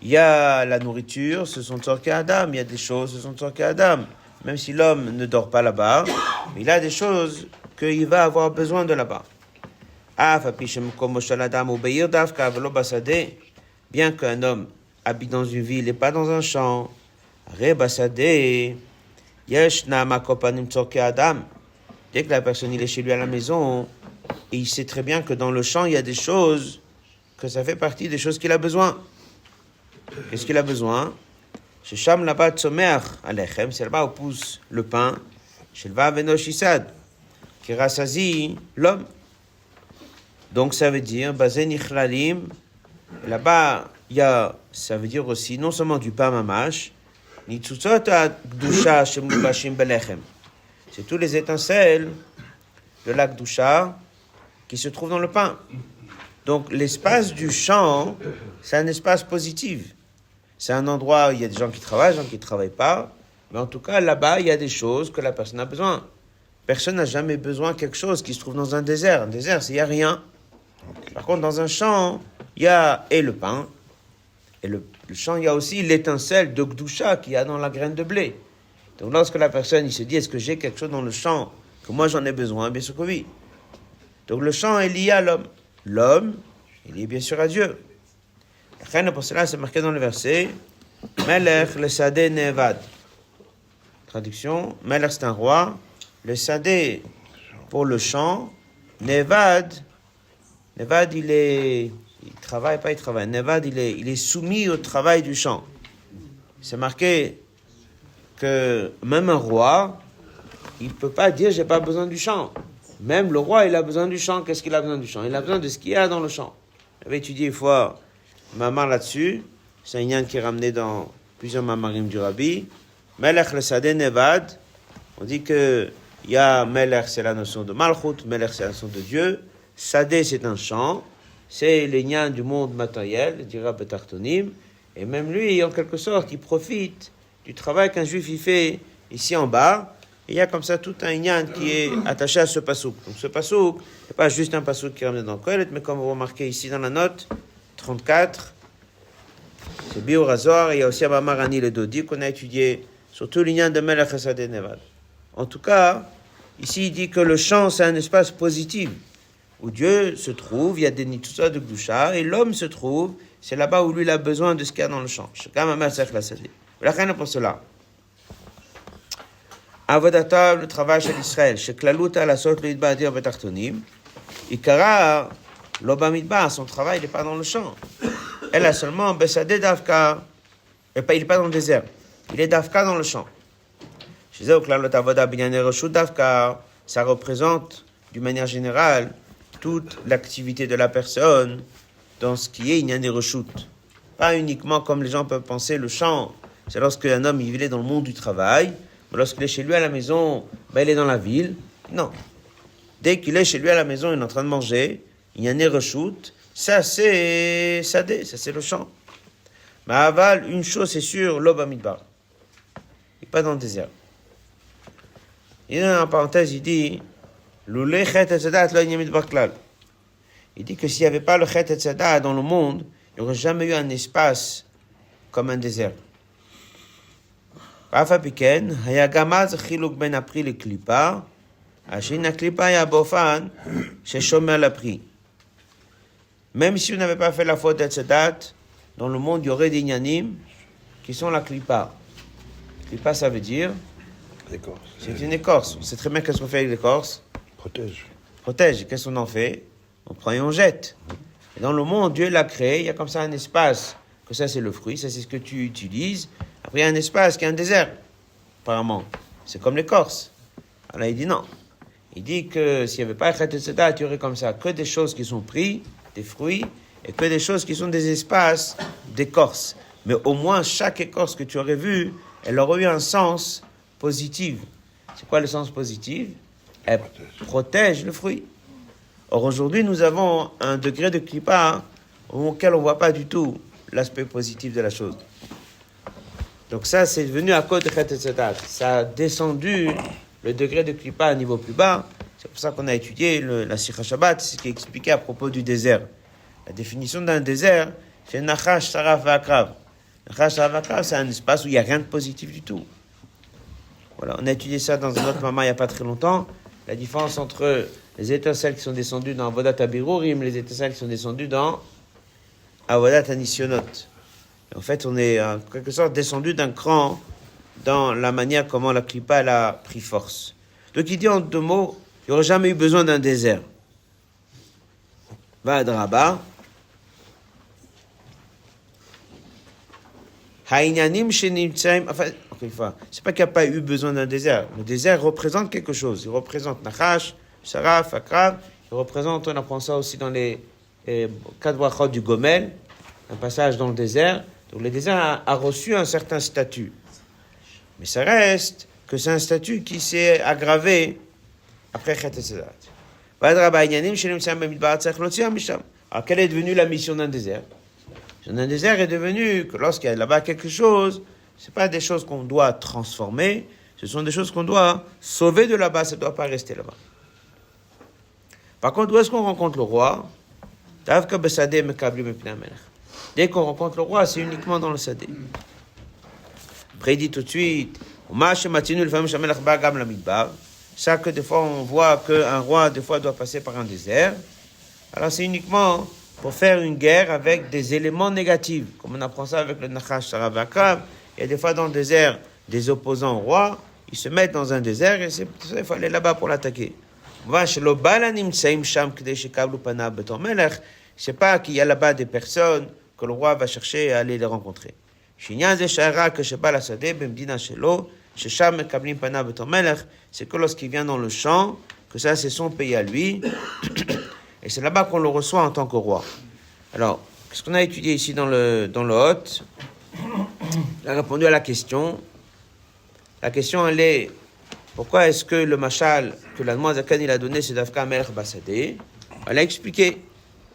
il y a la nourriture, ce sont tzorchei adam, il y a des choses, ce sont tzorchei adam. Même si l'homme ne dort pas là-bas, il a des choses qu'il va avoir besoin de là-bas. Bien qu'un homme habite dans une ville et pas dans un champ, dès que la personne il est chez lui à la maison, et il sait très bien que dans le champ, il y a des choses, que ça fait partie des choses qu'il a besoin. Qu'est-ce qu'il a besoin? Chez Sham là-bas, Tzomer Alechem, c'est là-bas où pousse le pain. Chez le Vavenosh Isad, qui rassasie l'homme. Donc ça veut dire, Bazen Ichlalim, là-bas, il y a, ça veut dire aussi, non seulement du pain mamash, ni Tzutzot Gdusha Shem Lubashim Belechem. C'est tous les étincelles de la Gdusha qui se trouvent dans le pain. Donc l'espace du champ, c'est un espace positif. C'est un endroit où il y a des gens qui travaillent, des gens qui ne travaillent pas. Mais en tout cas, là-bas, il y a des choses que la personne a besoin. Personne n'a jamais besoin de quelque chose qui se trouve dans un désert. Un désert, il n'y a rien. Par contre, dans un champ, il y a et le pain. Et le champ, il y a aussi l'étincelle de Gdusha qu'il y a dans la graine de blé. Donc lorsque la personne il se dit, est-ce que j'ai quelque chose dans le champ que moi j'en ai besoin? Bien sûr que oui. Donc le champ est lié à l'homme. L'homme, il est lié bien sûr à Dieu. Et pour cela, c'est marqué dans le verset, Melech le Sadeh Nevad. Traduction, Melech c'est un roi, le Sadeh pour le champ, Nevad il travaille. Nevad il est soumis au travail du champ. C'est marqué que même un roi, il ne peut pas dire j'ai pas besoin du champ. Même le roi, il a besoin du champ. Qu'est-ce qu'il a besoin du champ? Il a besoin de ce qu'il y a dans le champ. J'avais étudié une fois Mamar là-dessus. C'est un yan qui est ramené dans plusieurs mamarim du Rabbi. Melech le Sadeh Nevad. On dit que il y a Melech, c'est la notion de Malchut. Melech, c'est la notion de Dieu. Sadeh, c'est un champ. C'est les yan du monde matériel, dira Betartonim. Et même lui, en quelque sorte, il profite du travail qu'un juif il fait ici en bas. Et il y a comme ça tout un inyan qui est attaché à ce pasouk. Donc ce pasouk, c'est pas juste un pasouk qui est ramené dans le Kohelet, mais comme vous remarquez ici dans la note 34, c'est Biur Hazor, et il y a aussi Abamar Ani le Dodi qu'on a étudié sur tout l'inyan de Melech Sadeh Nevad. En tout cas, ici il dit que le champ c'est un espace positif où Dieu se trouve, il y a des nitsusa de Gdusha, et l'homme se trouve, c'est là-bas où lui il a besoin de ce qu'il y a dans le champ. Chacun ma mère sait la Sadeh. La reine pour cela. Avodata, le travail chez l'Israël, chez Klaluta, la sorte le Idbadir Betartonim, Ikara, l'Oba Midbar, son travail, il n'est pas dans le champ. Elle a seulement Bessadeh Davka, il n'est pas dans le désert, il est Davka dans le champ. Chez eux, Klaluta Avoda Binyane Roshut Davka, ça représente, d'une manière générale, toute l'activité de la personne dans ce qui est Inyane Roshut. Pas uniquement comme les gens peuvent penser, le champ, c'est lorsque un homme il est dans le monde du travail. Mais lorsqu'il est chez lui à la maison, il est dans la ville. Non. Dès qu'il est chez lui à la maison, il est en train de manger, il y a un reshoot, ça c'est Sadeh, ça c'est le champ. Mais aval, une chose c'est sûr, l'Oba Midbar. Il n'est pas dans le désert. Il en parenthèse, il dit, il dit que s'il n'y avait pas le Chet et Tzedad dans le monde, il n'y aurait jamais eu un espace comme un désert. Même si on n'avait pas fait la faute d'Etzedat, dans le monde, il y aurait des Nyanim qui sont la klipa. Klipa, ça veut dire L'écorce. c'est une écorce. On sait très bien qu'est-ce qu'on fait avec l'écorce. Protège. Protège. Et qu'est-ce qu'on en fait? On prend et on jette. Et dans le monde, Dieu l'a créé. Il y a comme ça un espace. Que ça, c'est le fruit. Ça, c'est ce que tu utilises. Après, il y a un espace qui est un désert. Apparemment. C'est comme l'écorce. Alors, il dit non. Il dit que s'il n'y avait pas Chet Tzedakah, tu aurais comme ça que des choses qui sont prises, des fruits, et que des choses qui sont des espaces d'écorce. Mais au moins, chaque écorce que tu aurais vue, elle aurait eu un sens positif. C'est quoi le sens positif? Elle protège le fruit. Or, aujourd'hui, nous avons un degré de klipa auquel on ne voit pas du tout l'aspect positif de la chose. Donc ça, c'est devenu à cause de Chet Tzedakah. Ça a descendu le degré de klipa à un niveau plus bas. C'est pour ça qu'on a étudié la Sikha Shabbat, ce qui est expliqué à propos du désert. La définition d'un désert, c'est Nachash, Saraf, Akrav. Nachash, Saraf, Akrav, c'est un espace où il n'y a rien de positif du tout. Voilà, on a étudié ça dans un autre moment il n'y a pas très longtemps. La différence entre les étincelles qui sont descendues dans Avodat Abirurim, les étincelles qui sont descendues dans Avodat Anisionot. Et en fait, on est en quelque sorte descendu d'un cran dans la manière comment la klipa elle a pris force. Donc il dit en deux mots, il n'y aurait jamais eu besoin d'un désert. Vadraba. Haïnyanim shenimtsaim. Enfin, encore une fois, c'est pas qu'il n'y a pas eu besoin d'un désert. Le désert représente quelque chose. Il représente Nachash, Saraf, Akrav. Il représente, on apprend ça aussi dans les 4 brachot du Gomel, un passage dans le désert. Donc le désert a reçu un certain statut. Mais ça reste que c'est un statut qui s'est aggravé après Chet Tzedakah. Alors, quelle est devenue la mission d'un désert? Un désert est devenu que lorsqu'il y a là-bas quelque chose, ce n'est pas des choses qu'on doit transformer, ce sont des choses qu'on doit sauver de là-bas, ça ne doit pas rester là-bas. Par contre, où est-ce qu'on rencontre le roi? Dès qu'on rencontre le roi, c'est uniquement dans le Sadé. Après, il dit tout de suite, ça que des fois on voit qu'un roi, des fois, doit passer par un désert. Alors c'est uniquement pour faire une guerre avec des éléments négatifs. Comme on apprend ça avec le Nachash, Saraf, Akrav. Il y a des fois dans le désert des opposants au roi, ils se mettent dans un désert et c'est pour ça qu'il faut aller là-bas pour l'attaquer. C'est pas qu'il y a là-bas des personnes que le roi va chercher à aller les rencontrer. C'est que lorsqu'il vient dans le champ, que ça c'est son pays à lui, et c'est là-bas qu'on le reçoit en tant que roi. Alors, qu'est-ce qu'on a étudié ici dans le Hot? Il a répondu à la question. La question, elle est, pourquoi est-ce que le machal que l'Admoaz Zakan il a donné, c'est d'Afka Melech Basadé? Elle a expliqué.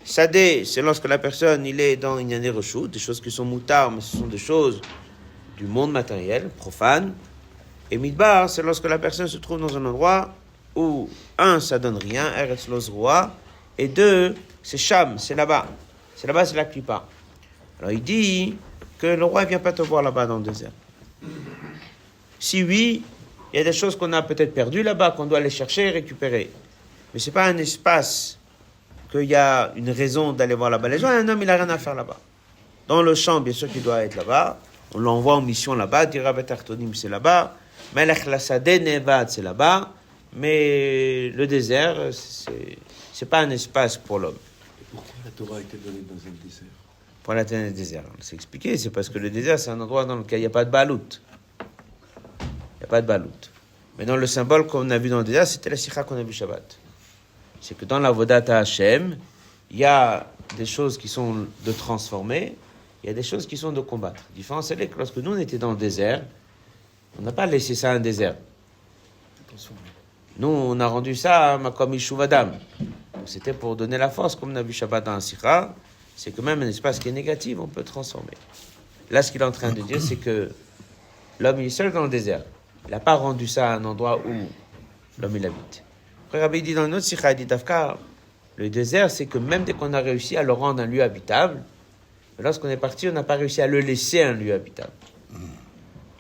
Sadé, c'est lorsque la personne, il est dans Inyané Reshut, des choses qui sont moutards, mais ce sont des choses du monde matériel, profane. Et Midbar, c'est lorsque la personne se trouve dans un endroit où, un, ça donne rien, Eretz Lo Zroa, et deux, c'est Sham, c'est là-bas. C'est là-bas, c'est la Klipa. Alors il dit que le roi ne vient pas te voir là-bas dans le désert. Si oui, il y a des choses qu'on a peut-être perdues là-bas, qu'on doit aller chercher et récupérer. Mais ce n'est pas un espace qu'il y a une raison d'aller voir là-bas. Les gens, un homme, il n'a rien à faire là-bas. Dans le champ, bien sûr qu'il doit être là-bas. On l'envoie en mission là-bas. Dira Betartonim, c'est là-bas. Melech Lassadeh Nevad, c'est là-bas. Mais le désert, c'est pas un espace pour l'homme. Et pourquoi la Torah a été donnée dans un désert? Pour la terre du désert. C'est expliqué. C'est parce que le désert, c'est un endroit dans lequel il n'y a pas de balout. Il n'y a pas de balout. Mais dans le symbole qu'on a vu dans le désert, c'était la sikha qu'on a vu Shabbat. C'est que dans la Vodata Hashem, il y a des choses qui sont de transformer, il y a des choses qui sont de combattre. La différence, c'est que lorsque nous, on était dans le désert, on n'a pas laissé ça un désert. Nous, on a rendu ça comme Ishuvadam. C'était pour donner la force, comme on a vu Shabbat dans la sikha, c'est que même un espace qui est négatif, on peut transformer. Là, ce qu'il est en train de dire, c'est que l'homme, il est seul dans le désert. Il n'a pas rendu ça un endroit où l'homme, il habite. Après, Rabbi dit dans une autre sikha, il dit Tafka, le désert, c'est que même dès qu'on a réussi à le rendre un lieu habitable, lorsqu'on est parti, on n'a pas réussi à le laisser un lieu habitable.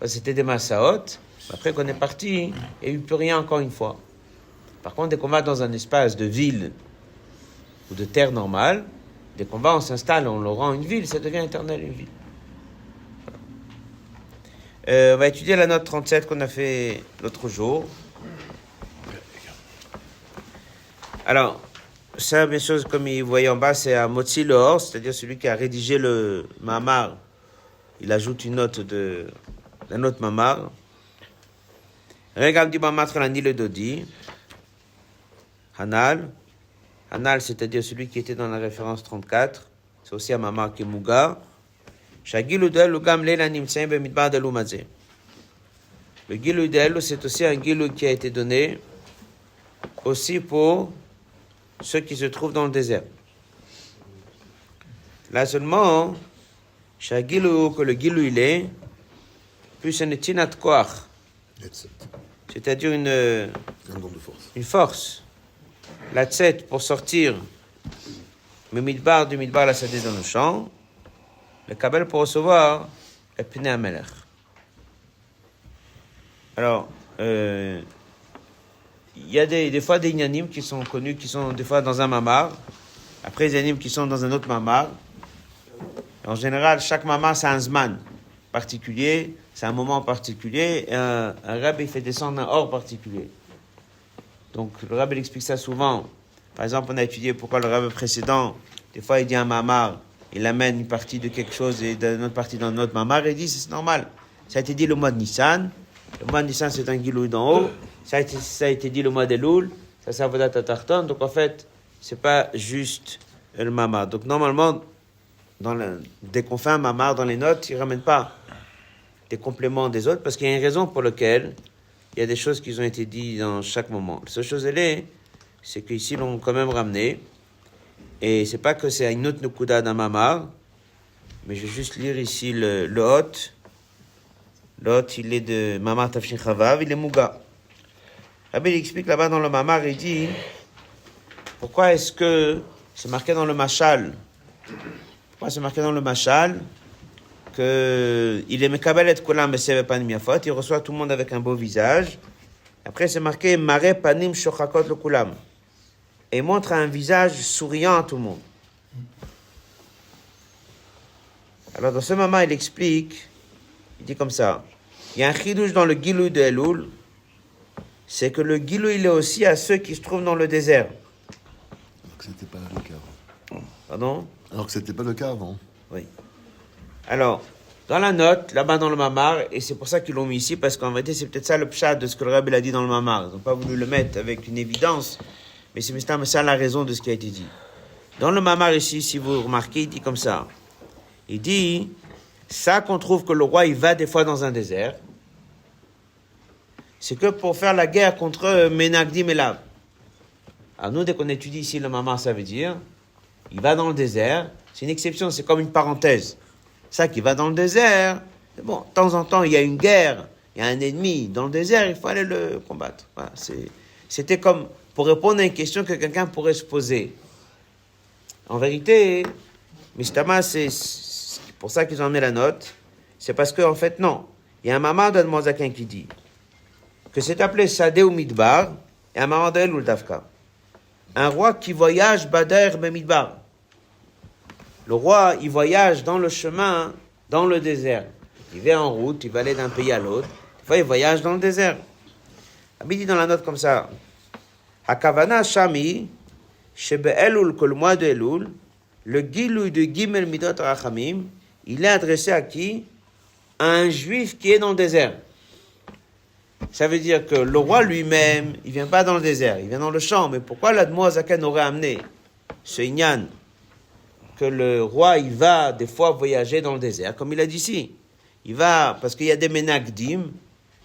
C'était des massaot. Après qu'on est parti, il n'y a eu plus rien encore une fois. Par contre, dès qu'on va dans un espace de ville ou de terre normale, dès qu'on va, on s'installe, on le rend une ville, ça devient éternel une ville. Voilà. On va étudier la note 37 qu'on a fait l'autre jour. Alors, ça, bien sûr, comme vous voyez en bas, c'est un Motzi Lehor, c'est-à-dire celui qui a rédigé le Mamar. Il ajoute une note la note Mamar. Regam di Mamar Tralani le Dodi. Hanal. Hanal, c'est-à-dire celui qui était dans la référence 34. C'est aussi un Mamar qui est Mouga. Shagilu d'Elu Gam Leila Nimtsein Bemidbar d'Elu Mazé. Le Gilu d'Elu, c'est aussi un Gilu qui a été donné aussi pour ceux qui se trouvent dans le désert. Là seulement, Shagilu, que le Gilu il est, plus un Tinat Koach, c'est-à-dire Un don de force. une force. La tête pour sortir le midbar du midbar la sadé dans le champ, le kabel pour recevoir le pnei amelech. Alors, il y a des fois des inanimes qui sont connus, qui sont des fois dans un mamar, après des inanimes qui sont dans un autre mamar. En général, chaque mamar, c'est un zman particulier, c'est un moment particulier, et un rabbi fait descendre un or particulier. Donc, le rabbi explique ça souvent. Par exemple, on a étudié pourquoi le rabbi précédent, des fois, il dit un mamar, il amène une partie de quelque chose et une autre partie dans notre mamar, et il dit c'est normal. Ça a été dit le mois de Nissan. Le mois de Nissan, c'est un gilou d'en haut. Ça a été dit le mois d'Elul. Ça, c'est Avodat Tartan. Donc, en fait, c'est pas juste le mamar. Donc, normalement, dès qu'on fait un mamar dans les notes, il ne ramène pas des compléments des autres parce qu'il y a une raison pour laquelle il y a des choses qui ont été dites dans chaque moment. La seule chose, c'est qu'ici, l'on quand même ramené. Et c'est pas que c'est une autre nukuda d'un mamar, mais je vais juste lire ici le hot. Le hot, il est de Mamar Tafshin Chavav, il est Mouga. Rabbi il explique là-bas dans le mamar, il dit pourquoi est-ce que c'est marqué dans le machal? Pourquoi c'est marqué dans le machal que il est mekabel et kolam beseve panim yafot, il reçoit tout le monde avec un beau visage. Après c'est marqué mare panim shochakot le kulam. Et montre un visage souriant à tout le monde. Alors dans ce moment, il explique, il dit comme ça, il y a un chidouche dans le Gilou de Elul, c'est que le Gilou, il est aussi à ceux qui se trouvent dans le désert. Alors que c'était pas le cas avant. Pardon? Alors que c'était pas le cas avant. Oui. Alors, dans la note, là-bas dans le mamar, et c'est pour ça qu'ils l'ont mis ici, parce qu'en vérité, c'est peut-être ça le pshat de ce que le rabbi a dit dans le mamar. Ils n'ont pas voulu le mettre avec une évidence, mais c'est ça la raison de ce qui a été dit. Dans le mamar ici, si vous remarquez, il dit comme ça. Il dit, ça qu'on trouve que le roi, il va des fois dans un désert, c'est que pour faire la guerre contre Menagdim et Lav. Alors nous, dès qu'on étudie ici le mamar, ça veut dire, il va dans le désert, c'est une exception, c'est comme une parenthèse. Ça qui va dans le désert, bon, de temps en temps, il y a une guerre, il y a un ennemi dans le désert, il faut aller le combattre. Voilà, c'était comme pour répondre à une question que quelqu'un pourrait se poser. En vérité, Mistama, c'est pour ça qu'ils ont amené la note, c'est parce qu'en fait, non. Il y a un mamar d'Admozakin qui dit que c'est appelé Sadeh ou Midbar, et un mamar d'El ou Davka. Un roi qui voyage Bader Bemidbar. Le roi, il voyage dans le chemin, dans le désert. Il va en route, il va aller d'un pays à l'autre. Des fois, il voyage dans le désert. Rabbi dit dans la note comme ça, Hakavana Shami, Shebe Elul, que le mois de Elul, le Gilou de Gimel Midot Rachamim, il est adressé à qui? À un juif qui est dans le désert. Ça veut dire que le roi lui-même, il vient pas dans le désert, il vient dans le champ. Mais pourquoi l'Admoazaken aurait amené ce Inyan que le roi, il va des fois voyager dans le désert, comme il a dit ici. Il va, parce qu'il y a des menagdim,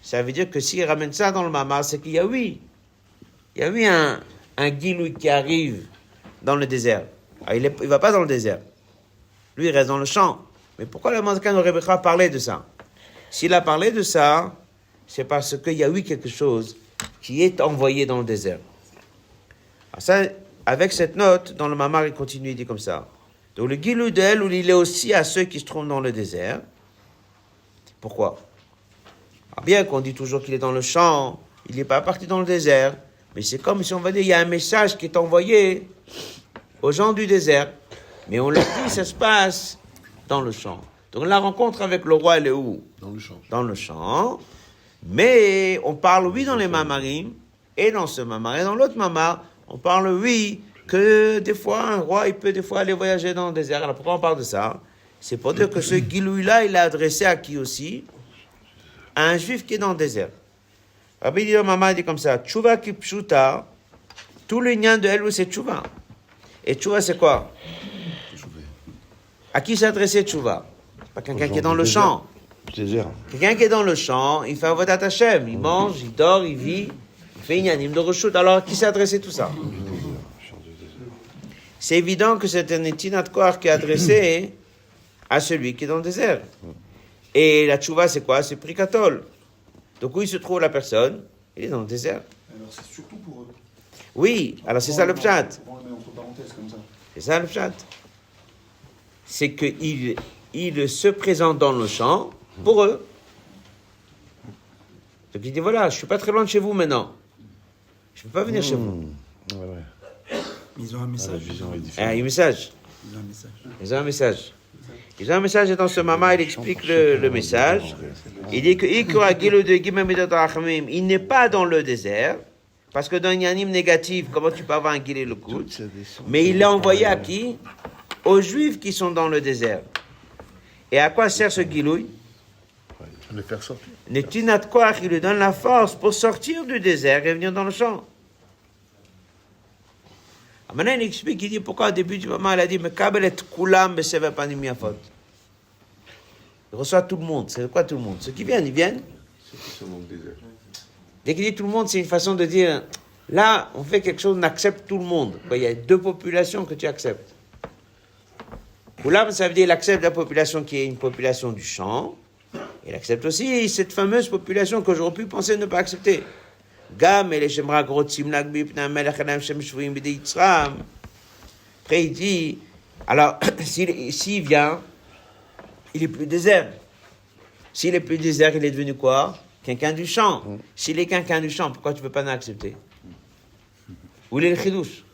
ça veut dire que s'il ramène ça dans le mamar, c'est qu'il y a un Gilou qui arrive dans le désert. Alors, il va pas dans le désert. Lui, il reste dans le champ. Mais pourquoi le Mazaka n'aurait pas parlé de ça? S'il a parlé de ça, c'est parce qu'il y a eu quelque chose qui est envoyé dans le désert. Alors ça, avec cette note, dans le mamar, il continue, il dit comme ça. Donc le Gilou d'El, où il est aussi à ceux qui se trouvent dans le désert. Pourquoi? Alors bien qu'on dit toujours qu'il est dans le champ, il n'est pas parti dans le désert, mais c'est comme si on va dire, il y a un message qui est envoyé aux gens du désert. Mais on l'a dit, ça se passe dans le champ. Donc la rencontre avec le roi, elle est où? Dans le champ. Dans le champ. Mais on parle, oui, dans les mamarim, et dans ce mamar, et dans l'autre mamar, on parle, oui, que des fois, un roi, il peut des fois aller voyager dans le désert. Alors pourquoi on parle de ça? C'est pour dire que ce Gilouï-là, il est adressé à qui aussi? À un juif qui est dans le désert. Rabbi dit, maman dit comme ça, Tchouva ki pshuta, tout le lien de elle, c'est Tchouva. Et Tchouva, c'est quoi? À qui s'adressait Tchouva? Pas quelqu'un qui est dans le champ. Désert. Quelqu'un qui est dans le champ, il fait Avodat Hashem, il mange, il dort, il vit, il fait Inyanim de Reshut. Alors, à qui s'est adressé tout ça? C'est évident que c'est un Etinat Koach qui est adressé à celui qui est dans le désert. Et la Tchouva, c'est quoi? C'est Prikatol. Donc, où il se trouve la personne? Il est dans le désert. Alors c'est surtout pour eux. Oui, alors c'est ça le pshat. On le met entre parenthèses comme ça. C'est ça le pshat. C'est qu'il se présente dans le champ pour eux. Donc il dit voilà, je suis pas très loin de chez vous maintenant. Je peux pas venir chez vous. Ouais, ouais. Ils ont un La message. vision est Ah, il y a différente. un message. Ils ont un message. Ils ont un message. Ils ont un message et dans ce moment, il explique le message. Il dit que il n'est pas dans le désert, parce que dans un anime négatif, comment tu peux avoir un guilé le coup? Mais il l'a envoyé à qui? Aux Juifs qui sont dans le désert. Et à quoi sert ce guilouille? Les faire sortir. Netinat Koach, il lui donne la force pour sortir du désert et venir dans le champ. Alors maintenant, il explique, il dit pourquoi au début du moment, il a dit Mekabel et Kulam Besever Panim Yafot. Il reçoit tout le monde. C'est quoi tout le monde? Ceux qui viennent, ils viennent. Dès qu'il dit tout le monde, c'est une façon de dire là, on fait quelque chose, on accepte tout le monde. Il y a deux populations que tu acceptes. Kulam, ça veut dire qu'il accepte la population qui est une population du champ. Il accepte aussi cette fameuse population que j'aurais pu penser ne pas accepter. Gam et les Shemra Grotzim Nagbi Pnam Melachanam Shem Shvuim Bide Yitzram. Après il dit, alors s'il vient, il est plus désert. S'il est plus désert, il est devenu quoi? Quelqu'un du champ. S'il est quelqu'un du champ, pourquoi tu ne peux pas l'accepter? Où il est le chidouche?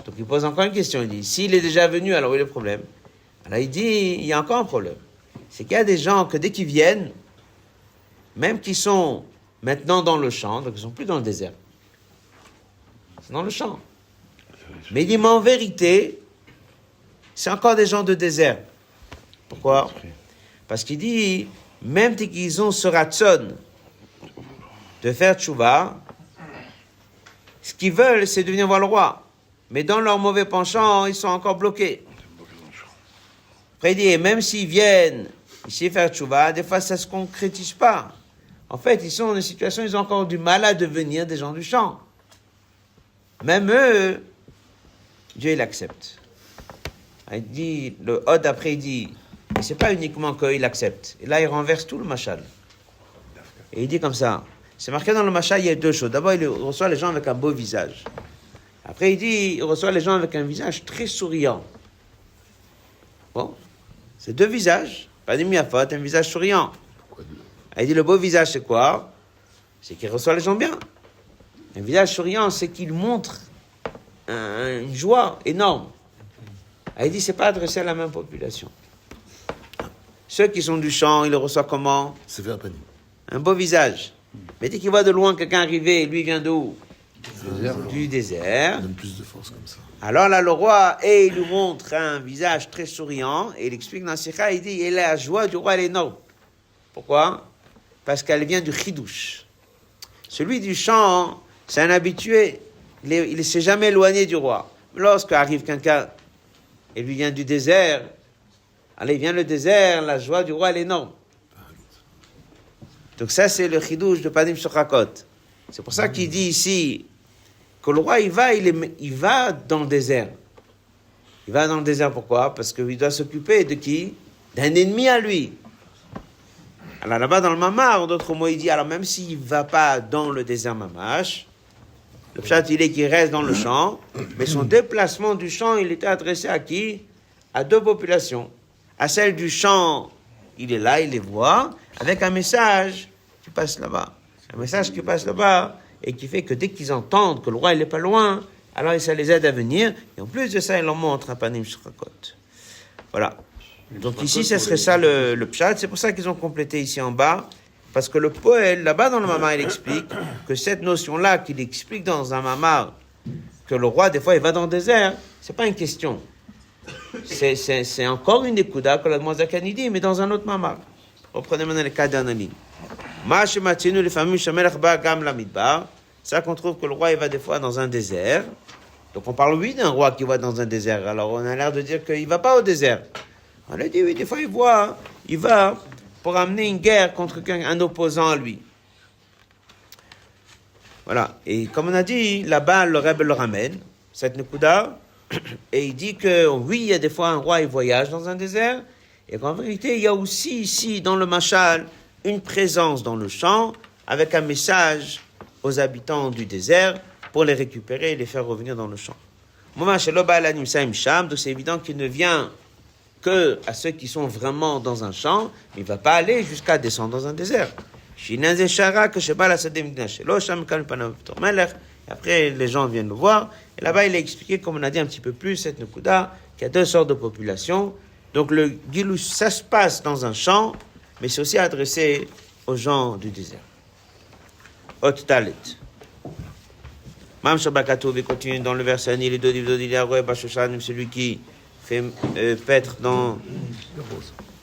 Donc il pose encore une question, il dit, s'il est déjà venu, alors où est le problème? Alors il dit, il y a encore un problème. C'est qu'il y a des gens que dès qu'ils viennent, même qui sont maintenant dans le champ, donc ils ne sont plus dans le désert. C'est dans le champ. Mais il dit, mais en vérité, c'est encore des gens de désert. Pourquoi? Parce qu'il dit, même dès qu'ils ont ce ratson de faire tchouva, ce qu'ils veulent, c'est de venir voir le roi. Mais dans leur mauvais penchant, ils sont encore bloqués. Après, il dit, et même s'ils viennent ici faire tchouva, des fois, ça ne se concrétise pas. En fait, ils sont dans une situation, ils ont encore du mal à devenir des gens du champ. Même eux, Dieu, il accepte. Il dit, le Hod après, il dit, et c'est pas uniquement qu'il accepte. Et là, il renverse tout le machal. Et il dit comme ça, c'est marqué dans le machal, il y a deux choses. D'abord, il reçoit les gens avec un beau visage. Après, il dit, il reçoit les gens avec un visage très souriant. Bon, c'est deux visages. Pas de miafot, un visage souriant. Il dit, le beau visage, c'est quoi? C'est qu'il reçoit les gens bien. Un visage souriant, c'est qu'il montre une joie énorme. Il dit, c'est pas adressé à la même population. Ceux qui sont du champ, ils le reçoivent comment? C'est fait à Panim. Un beau visage. Mais dès qu'il voit de loin quelqu'un arriver, lui vient d'où? Du désert. Ça donne plus de force comme ça. Alors là, le roi, il lui montre un visage très souriant, et il explique dans le Sikha, il dit, et la joie du roi, elle est énorme. Pourquoi? Parce qu'elle vient du chidouche. Celui du champ, c'est un habitué. Il ne s'est jamais éloigné du roi. Lorsqu'arrive quelqu'un, et lui vient du désert, allez, il vient le désert, la joie du roi, elle est énorme. Donc ça, c'est le chidouche de Panim Shochakot. C'est pour ça qu'il dit ici que le roi, il va dans le désert. Il va dans le désert, pourquoi? Parce qu'il doit s'occuper de qui? D'un ennemi à lui. Alors là-bas, dans le Mamar, en d'autres mots, il dit, alors même s'il ne va pas dans le désert Mamash, le pshat, il est qu'il reste dans le champ, mais son déplacement du champ, il était adressé à qui? À deux populations. À celle du champ, il est là, il les voit, avec un message qui passe là-bas. Un message qui passe là-bas, et qui fait que dès qu'ils entendent que le roi, il n'est pas loin, alors ça les aide à venir, et en plus de ça, il leur montre un panim shrakot. Voilà. Donc ici, ce serait ça le pshat. C'est pour ça qu'ils ont complété ici en bas. Parce que le poël, là-bas dans le mamar, il explique que cette notion-là qu'il explique dans un mamar, que le roi, des fois, il va dans le désert, c'est pas une question. C'est encore une écouda que la demoiselle dit, mais dans un autre mamar. Reprenez maintenant les cas d'analyse. Les familles ça qu'on trouve que le roi, il va des fois dans un désert. Donc on parle, oui, d'un roi qui va dans un désert. Alors on a l'air de dire qu'il ne va pas au désert. On a dit, oui, des fois, il va pour amener une guerre contre un opposant à lui. Voilà. Et comme on a dit, là-bas, le Rebbe le ramène, cette Nekuda, et il dit que, oui, il y a des fois un roi, il voyage dans un désert, et qu'en vérité, il y a aussi ici, dans le Machal, une présence dans le champ, avec un message aux habitants du désert, pour les récupérer et les faire revenir dans le champ. Donc c'est évident qu'il ne vient que à ceux qui sont vraiment dans un champ, mais il ne va pas aller jusqu'à descendre dans un désert. Et après, les gens viennent le voir. Et là-bas, il a expliqué, comme on a dit un petit peu plus, cette Nekuda, qu'il y a deux sortes de populations. Donc le Gilou, ça se passe dans un champ, mais c'est aussi adressé aux gens du désert. Hot Talet. Mam Shabakatov continue dans le verset Ani, celui qui fait paître dans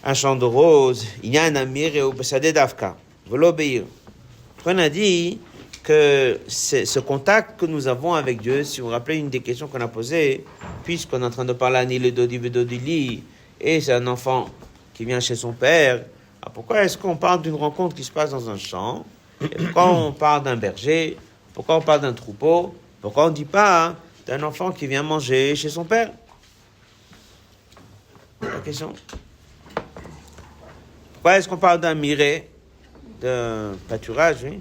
un champ de roses. Il y a un amir et au Bessadé d'Afka. Volobéir. On a dit que ce contact que nous avons avec Dieu, si vous vous rappelez une des questions qu'on a posées, puisqu'on est en train de parler Ani, le Dodi Vedodili, et c'est un enfant qui vient chez son père, alors pourquoi est-ce qu'on parle d'une rencontre qui se passe dans un champ? Et pourquoi on parle d'un berger? Pourquoi on parle d'un troupeau? Pourquoi on ne dit pas d'un enfant qui vient manger chez son père? La question. Pourquoi est-ce qu'on parle d'un miret, d'un pâturage, oui?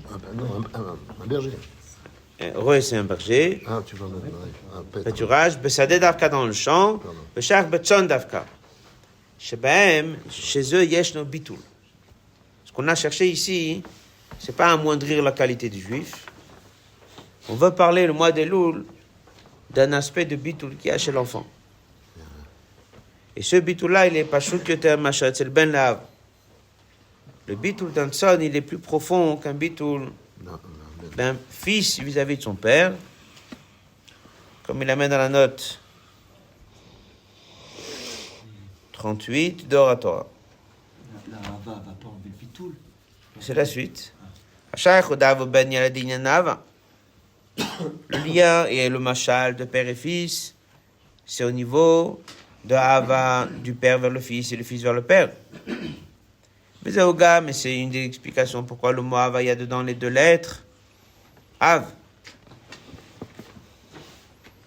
Un berger. Roé, c'est un berger. Ah, tu vas mettre un Pâturage, Bessadé d'Avka dans le champ, Beshach Betchon d'Avka. Chez eux, yesh no bitoul. Ce qu'on a cherché ici, c'est pas amoindrir la qualité du juif. On veut parler le mois des Loul d'un aspect de bitoul qu'il y a chez l'enfant. Et ce bitoul-là, il est pas chouk yoter machat, c'est le ben lav. Le bitoul d'un son, il est plus profond qu'un bitoul d'un fils vis-à-vis de son père, comme il amène dans la note 38 d'Oratora. La Hava va pas enlever le bitoul. C'est la suite. Le lien et le machal de père et fils, c'est au niveau de Hava, du père vers le fils et le fils vers le père. Mais c'est une des explications pourquoi le mot Hava, il y a dedans les deux lettres. Av.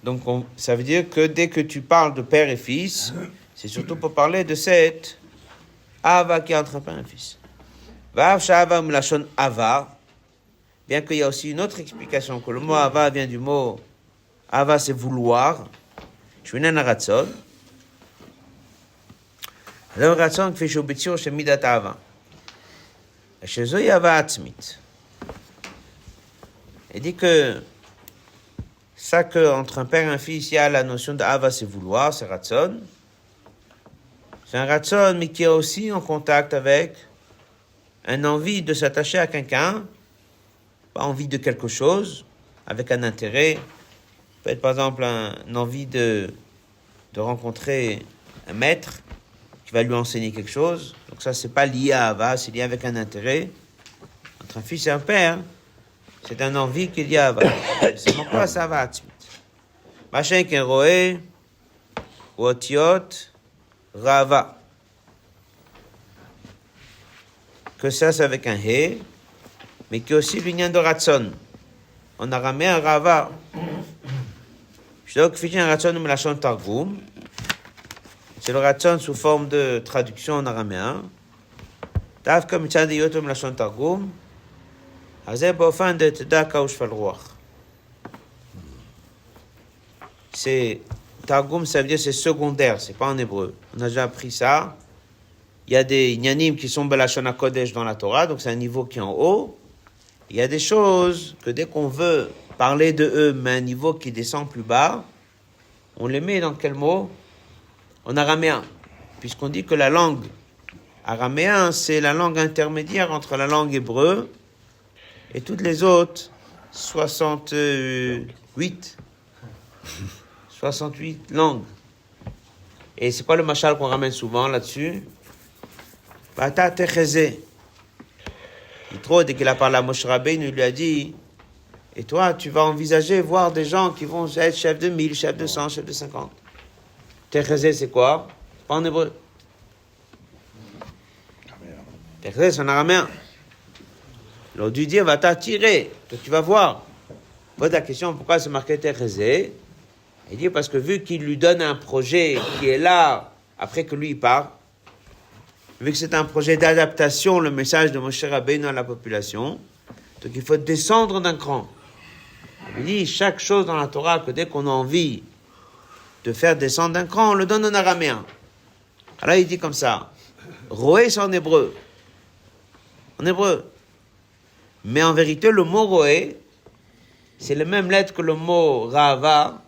Donc ça veut dire que dès que tu parles de père et fils, c'est surtout pour parler de cette Hava qui est entre un père et un fils. Vav shava mlashon Hava. Bien qu'il y a aussi une autre explication, que le mot Hava vient du mot Hava, c'est vouloir. Shwinan ratzon. Le ratzon qui fait shobitio chez midat Hava. Chez eux, il y a Hava atzmit. Il dit que ça qu'entre un père et un fils, il y a la notion de Hava, c'est vouloir, c'est ratzon. C'est un ratzon, mais qui est aussi en contact avec une envie de s'attacher à quelqu'un, pas envie de quelque chose, avec un intérêt. Peut être par exemple une envie de rencontrer un maître qui va lui enseigner quelque chose. Donc ça, c'est pas lié à Hava, c'est lié avec un intérêt. Entre un fils et un père, c'est une envie qu'il y a à Hava. C'est mon quoi ça va. Machin qu'un roé, ou otiot, rava. Que ça, c'est avec un he, mais qui est aussi l'union de ratson. En araméen, rava. Je dois que un ratson ou la chante targum. C'est le ratson sous forme de traduction en araméen. Tav comme tchad de yotom la chante targum. Hazeb ofan de tedaka ou shfal roach. C'est targum, ça veut dire c'est secondaire, c'est pas en hébreu. On a déjà appris ça. Il y a des nyanim qui sont Belashon HaKodesh dans la Torah, donc c'est un niveau qui est en haut. Il y a des choses que dès qu'on veut parler de eux, mais un niveau qui descend plus bas, on les met dans quel mot? En araméen. puisqu'on dit que la langue araméenne, c'est la langue intermédiaire entre la langue hébreu et toutes les autres 68 langues. Et c'est quoi le machal qu'on ramène souvent là-dessus? Bata techezé. Yitro, dès qu'il a parlé à Moshe Rabbeinu, il lui a dit, et toi, tu vas envisager voir des gens qui vont être chefs de 1000, chefs de 100, chefs de 50. Techezé, c'est quoi? C'est pas en hébreu. Techezé, c'est en araméen. Il a dû dire, va t'attirer, toi tu vas voir. Pose la question, pourquoi c'est marqué Techezé? Il dit, parce que vu qu'il lui donne un projet qui est là, après que lui il part, vu que c'est un projet d'adaptation, le message de Moshe Rabbeinu à la population, donc il faut descendre d'un cran. Il dit, chaque chose dans la Torah, que dès qu'on a envie de faire descendre d'un cran, on le donne en araméen. Alors il dit comme ça, Roé c'est en hébreu. En hébreu. Mais en vérité, le mot Roé, c'est la même lettre que le mot Rava,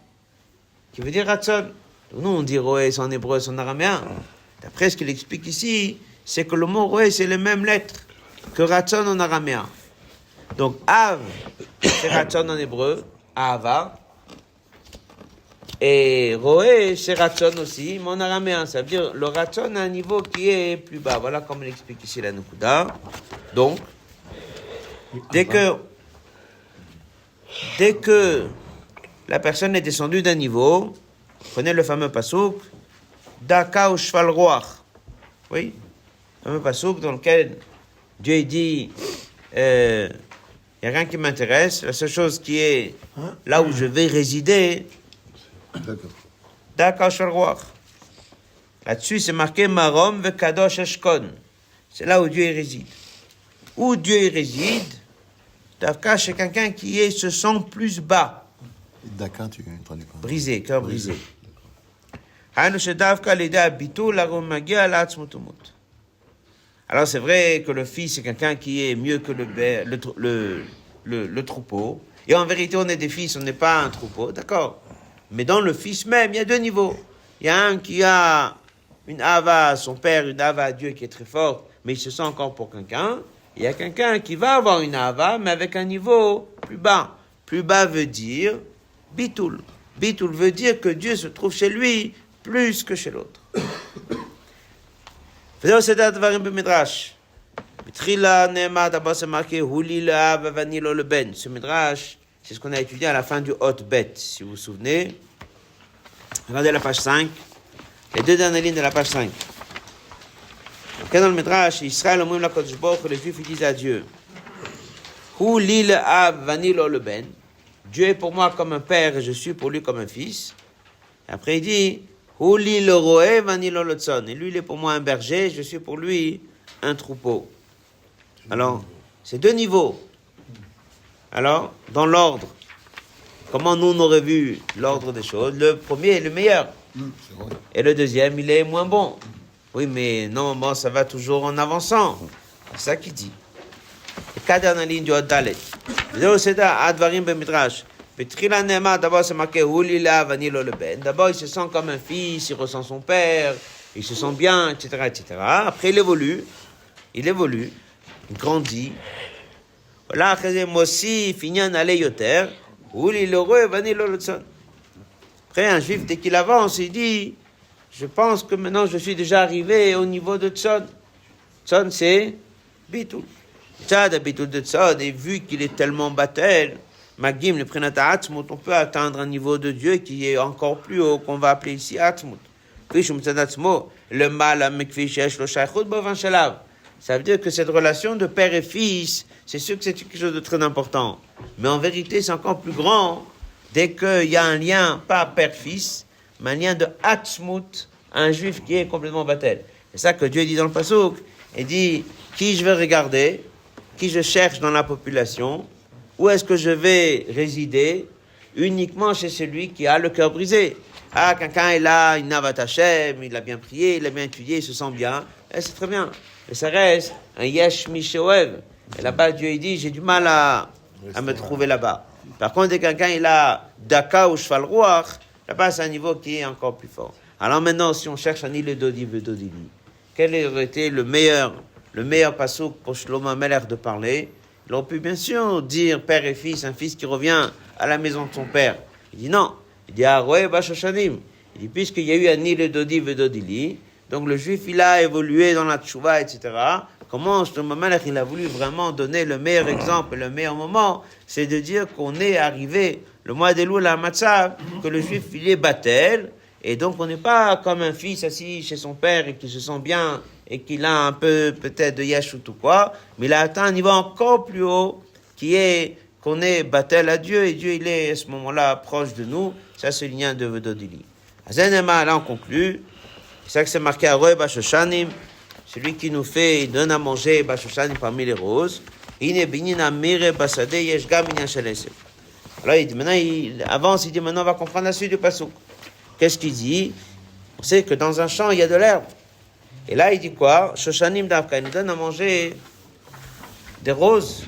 qui veut dire Ratzon. Donc nous on dit Roé c'est en hébreu, c'est en araméen. D'après ce qu'il explique ici, c'est que le mot Roé, c'est les mêmes lettres que Ratzon en araméen. Donc, Av, c'est Ratzon en hébreu, Ava. Et Roé, c'est Ratzon aussi, mais en araméen. Ça veut dire, le Ratzon a un niveau qui est plus bas. Voilà comme il explique ici la Nukuda. Donc, dès que la personne est descendue d'un niveau, prenez le fameux pasouk, Daka ou Shval Roach. Oui, le fameux pasouk dans lequel Dieu dit, il n'y a rien qui m'intéresse, la seule chose qui est là où je vais résider, D'accord. Daka ou Shval Roach. Là-dessus, c'est marqué Marom ve Kadosh Eshkon. C'est là où Dieu réside. Où Dieu réside, Daka, c'est quelqu'un qui se sent plus bas. Dakar, tu traduis quoi? Brisé, cœur brisé. Alors c'est vrai que le fils c'est quelqu'un qui est mieux que le troupeau. Et en vérité on est des fils, on n'est pas un troupeau, d'accord. Mais dans le fils même, il y a deux niveaux. Il y a un qui a une hava à son père, une hava à Dieu qui est très forte, mais il se sent encore pour quelqu'un. Il y a quelqu'un qui va avoir une hava, mais avec un niveau plus bas. Plus bas veut dire bitoul. Bitoul veut dire que Dieu se trouve chez lui plus que chez l'autre. Ce midrash, c'est ce qu'on a étudié à la fin du Hot Bet, si vous vous souvenez. Regardez la page 5, les deux dernières lignes de la page 5. Donc, dans le midrash, Israël, les Juifs disent à Dieu, Dieu est pour moi comme un père et je suis pour lui comme un fils. Et après il dit, et lui il est pour moi un berger, je suis pour lui un troupeau. Alors, c'est deux niveaux. Alors, dans l'ordre, comment nous on aurait vu l'ordre des choses? Le premier est le meilleur. Et le deuxième, il est moins bon. Oui, mais normalement, ça va toujours en avançant. C'est ça qu'il dit. Et quatre dernières lignes du Hot Dalet. D'abord, c'est marqué d'abord, il se sent comme un fils, il ressent son père, il se sent bien, etc., etc. Après, il évolue, il grandit. Voilà, après, un juif, dès qu'il avance, il dit, je pense que maintenant, je suis déjà arrivé au niveau de Tzon. Tzon, c'est Bitoul. Tzad, Bitoul de Tzon, et vu qu'il est tellement battel, Magim, le Prenata Atzmut, on peut atteindre un niveau de Dieu qui est encore plus haut, qu'on va appeler ici Atzmut. Le mal, ça veut dire que cette relation de père et fils, c'est sûr que c'est quelque chose de très important. Mais en vérité, c'est encore plus grand dès qu'il y a un lien, pas père-fils, mais un lien de Atzmut, un juif qui est complètement battel. C'est ça que Dieu dit dans le Passouk. Il dit, qui je vais regarder, qui je cherche dans la population, où est-ce que je vais résider? Uniquement chez celui qui a le cœur brisé. Ah, quelqu'un il a une Avat Hashem, il a bien prié, il a bien étudié, il se sent bien. C'est très bien. Mais ça reste un Yesh Misheoev. Et là-bas, Dieu il dit, j'ai du mal à me trouver là-bas. Par contre, dès quelqu'un il a Daka ou Shval Roach, là-bas c'est un niveau qui est encore plus fort. Alors maintenant, si on cherche Ani le Dodi Vedodili, quel aurait été le meilleur passouk pour Shlomo Amelech de parler? Il aurait pu bien sûr dire père et fils, un fils qui revient à la maison de son père. Il dit non. Il dit Aroé Bashoshanim. Il dit puisqu'il y a eu Ani le Dodi Vedodili, donc le juif il a évolué dans la tchouva, etc. Comment Shlomo Amelech il a voulu vraiment donner le meilleur exemple, le meilleur moment, c'est de dire qu'on est arrivé le mois d'Elul à Matzav, que le juif il est battel, et donc on n'est pas comme un fils assis chez son père et qui se sent bien et qu'il a un peu peut-être de yashut ou quoi, mais il a atteint un niveau encore plus haut qui est qu'on est battel à Dieu et Dieu il est à ce moment-là proche de nous. Ça c'est le lien de Vedodili. Azenema, là on conclut. C'est ça que c'est marqué à Roé Bashoshanim, celui qui nous fait, il donne à manger Bashoshanim parmi les roses. Ine binina mire basade yesh gam inyan shel esef. Alors il dit maintenant, il avance, il dit maintenant on va comprendre la suite du passouk. Qu'est-ce qu'il dit? On sait que dans un champ il y a de l'herbe. Et là il dit quoi? Shoshanim davka, il nous donne à manger des roses.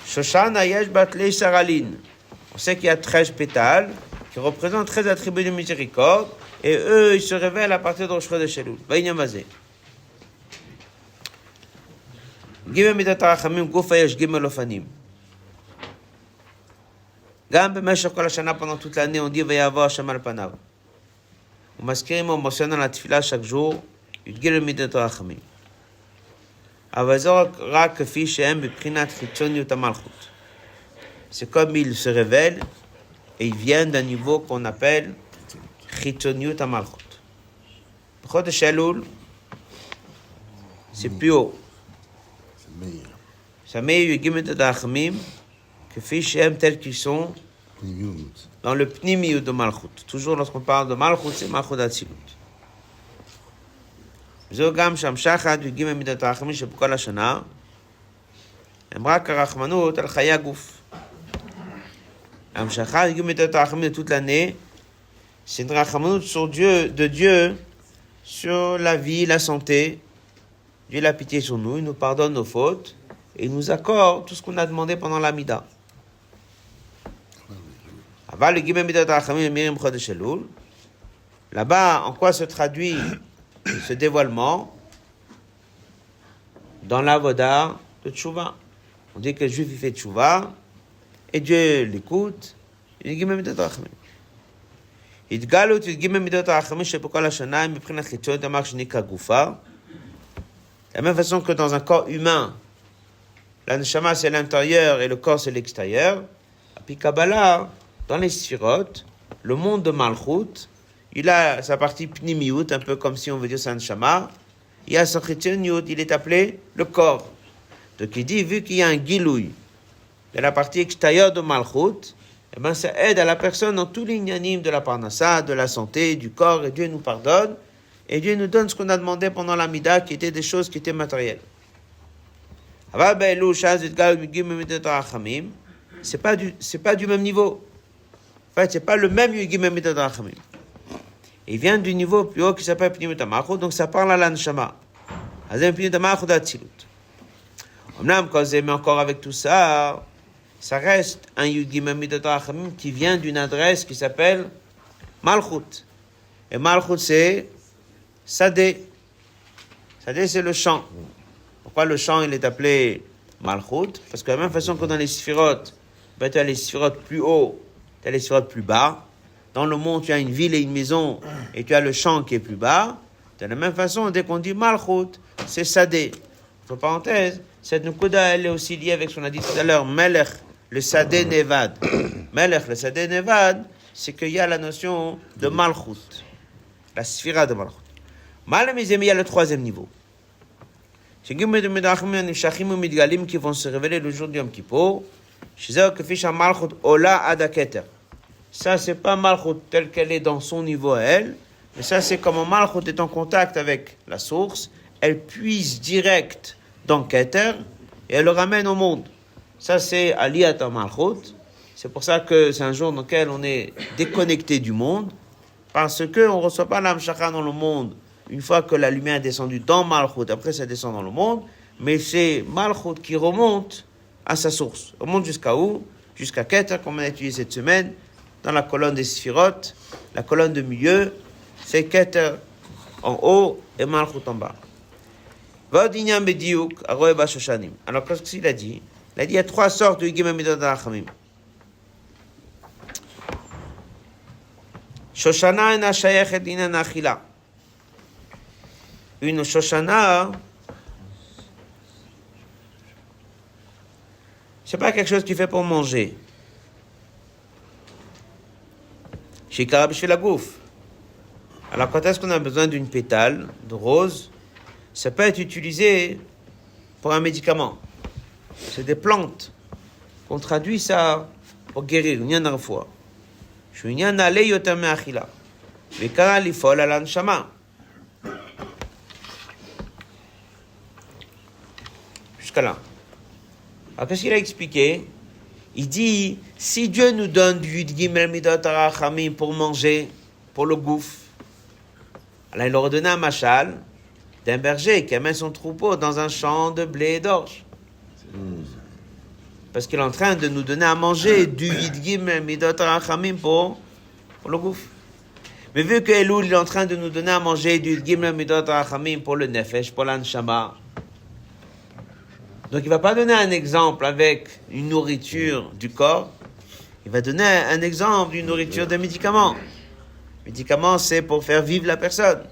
Shoshana yesh batlei saralin. On sait qu'il y a 13 pétales qui représentent 13 attributs de miséricorde, et eux, ils se révèlent à partir de Rosh Chodesh Elul. Vaïnyamazé. Gimel midat harachamim gufa yesh gimel ofanim. Gam b'meshach kol hashana, pendant toute l'année, on dit vayavo Hashem al panav. On masquirim, on mentionne dans la tefila chaque jour, Gimel midat harachamim. Avazor rak kefi shehem b'prinat chitzoniut hamalchut. C'est comme ils se révèlent et ils viennent d'un niveau qu'on appelle Chitzoniut HaMalchut. Chodesh Elul, c'est plus haut. C'est meilleur. Ça met Yugim et Dachamim, que Fishem tels qu'ils sont dans le Pnimiut de Malchut. Toujours lorsqu'on parle de Malchut, c'est Malchut Atzilut. זהו גם שהמשחת ויגים במידת הרחמים שבכל השנה הם רק הרחמנות על חיי הגוף. המשחת ויגים במידת הרחמים de toute l'année, c'est une rachamanout sur Dieu, de Dieu sur la vie, la santé. Dieu a pitié sur nous, il nous pardonne nos fautes et il nous accorde tout ce qu'on a demandé pendant la Mida. Aval le Gimel Midat Rachamim Mirim Chodesh Elul. Là-bas, en quoi se traduit ce dévoilement? Dans l'avoda de Tchouva. On dit que le juif il fait Tchouva et Dieu l'écoute. Il dit Gimel Midat Rachamim. התגלו את י"ג מידות הרחמים שבכל השנה מבחינת חיצוניות המח שנקרא גופה. De la même façon que dans un corps humain, la neshama c'est l'intérieur et le corps c'est l'extérieur. Et puis Kabbalah, dans les sphirotes, le monde de Malchut, il a sa partie pnimiut, un peu comme si on veut dire sa neshama. Il y a son chitzoniut, il est appelé le corps. Donc il dit, vu qu'il y a un gilouï de la partie extérieure de Malchut, eh ben, ça aide à la personne dans tous les ignanim de la parnassa, de la santé, du corps, et Dieu nous pardonne, et Dieu nous donne ce qu'on a demandé pendant la Mida, qui étaient des choses qui étaient matérielles. C'est pas du même niveau. En fait, c'est pas le même Yugim Midat Rachamim. Il vient du niveau plus haut qui s'appelle Pnimut HaMalchut, donc ça parle à l'Anshama. Hazem Pnimut HaMalchut Atzilut. Omnam, quand on met encore avec tout ça, ça reste un Yugim Midat Rachamim qui vient d'une adresse qui s'appelle Malchut. Et Malchut, c'est Sadeh. Sadeh, c'est le champ. Pourquoi le champ, il est appelé Malchut? Parce que de la même façon que dans les sphirotes, ben, tu as les sphirotes plus hauts, tu as les sphirotes plus bas. Dans le monde, tu as une ville et une maison, et tu as le champ qui est plus bas. De la même façon, dès qu'on dit Malchut, c'est Sadeh. Entre parenthèses, cette Nukuda, elle est aussi liée avec ce qu'on a dit tout à l'heure, Melech, le Sadeh Nevad. Melech, le Sadeh Nevad, c'est qu'il y a la notion de Malchut, la sphira de Malchut. Mal, mes amis, il y a le troisième niveau. C'est qui vont se révéler le jour du Yom Kippour. Ça, c'est pas Malchut telle qu'elle est dans son niveau à elle, mais ça, c'est comment Malchut est en contact avec la source, elle puise direct dans Keter et elle le ramène au monde. Ça, c'est Aliyat Malchut. C'est pour ça que c'est un jour dans lequel on est déconnecté du monde, parce qu'on ne reçoit pas l'Amshakha dans le monde une fois que la lumière est descendue dans Malchut, après ça descend dans le monde, mais c'est Malchut qui remonte à sa source. On remonte jusqu'à où? Jusqu'à Keter, comme on a étudié cette semaine, dans la colonne des Sphirot, la colonne de milieu, c'est Keter en haut et Malchut en bas. Alors, qu'est-ce qu'il a dit? Il a dit il y a 3 sortes de Yigim Midot Rachamim. Shoshana ena shayechet l'inyan achila. Une Shoshana, c'est pas quelque chose qu'il fait pour manger. Shikara b'shvil hagouf. Alors, quand est-ce qu'on a besoin d'une pétale de rose? Ça peut être utilisé pour un médicament. C'est des plantes. On traduit ça pour guérir. Nyan arfoua. Shunyan ale yoter me'achila. Vekara lifol al anshama. Jusqu'à là. Alors, qu'est-ce qu'il a expliqué? Il dit, si Dieu nous donne du Yud Gimel Midot Rachamim pour manger, pour le gouffre, alors il aurait donné un machal d'un berger qui amène son troupeau dans un champ de blé et d'orge. Parce qu'il est en train de nous donner à manger du Yud Gimel Midot Rachamim pour le gouffre. Mais vu que Elul il est en train de nous donner à manger du Yud Gimel Midot Rachamim pour le Nefesh, pour l'Anshama, donc il ne va pas donner un exemple avec une nourriture du corps, il va donner un exemple d'une nourriture de médicaments. Médicament, c'est pour faire vivre la personne,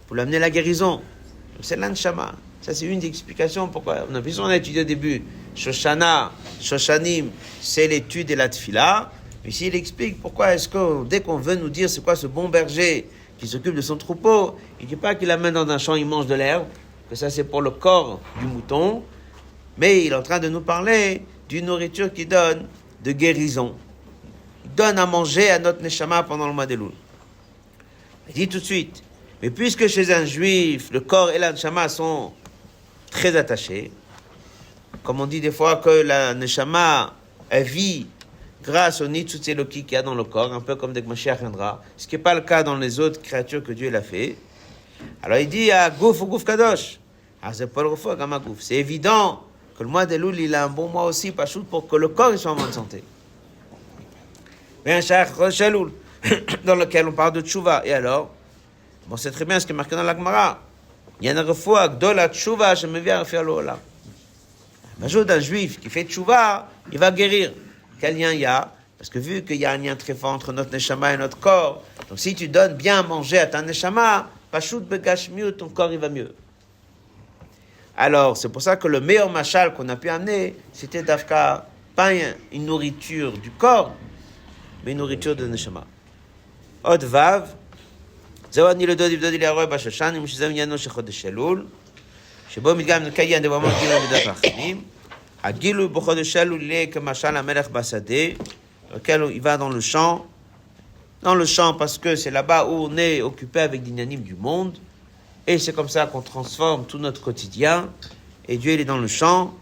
pour l'amener à la guérison. Donc, c'est l'anshama. Ça, c'est une des explications pourquoi. On a étudié au début, Shoshana, Shoshanim, c'est l'étude de la tfila. Ici, il explique pourquoi est-ce que, dès qu'on veut nous dire c'est quoi ce bon berger qui s'occupe de son troupeau, il ne dit pas qu'il l'amène dans un champ, il mange de l'herbe, que ça, c'est pour le corps du mouton. Mais il est en train de nous parler d'une nourriture qui donne de guérison. Il donne à manger à notre neshama pendant le mois d'Elul. Il dit tout de suite, mais puisque chez un juif, le corps et la neshama sont très attachés, comme on dit des fois que la neshama elle vit grâce au nitzutz eloki qu'il y a dans le corps, un peu comme dès que Mashiach viendra, ce qui n'est pas le cas dans les autres créatures que Dieu l'a fait. Alors il dit à Gouf ou Gouf Kadosh, c'est évident que le mois d'Elul, il a un bon mois aussi, pas chou, pour que le corps il soit en bonne santé. Mais un Shach Rosh Elul, dans lequel on parle de Tchouva. Et alors, bon, c'est très bien ce qui est marqué dans la Gemara. Il y a une refoua, Gdola Tchouva, je me viens à faire l'Ola. L'ajout d'un juif qui fait Tchouva, il va guérir. Quel lien il y a? Parce que vu qu'il y a un lien très fort entre notre neshama et notre corps, donc si tu donnes bien à manger à ta neshama, Pachout Begashmiut, ton corps il va mieux. Alors, c'est pour ça que le meilleur machal qu'on a pu amener, c'était d'Afka, pas une nourriture du corps, mais une nourriture de neshama. Od Vav, Zawani le Dodi Dodi Leroy Bashashan, Mishizam Yano Shechodesh Elul, Shebo Midgam Nekayan Devamon Gilou Midat Rachamim, Agilou Bochodesh Elul, il est que Machal Amelech Basadeh, lequel il va dans le champ parce que c'est là-bas où on est occupé avec l'inanime du monde. Et c'est comme ça qu'on transforme tout notre quotidien. Et Dieu, il est dans le champ.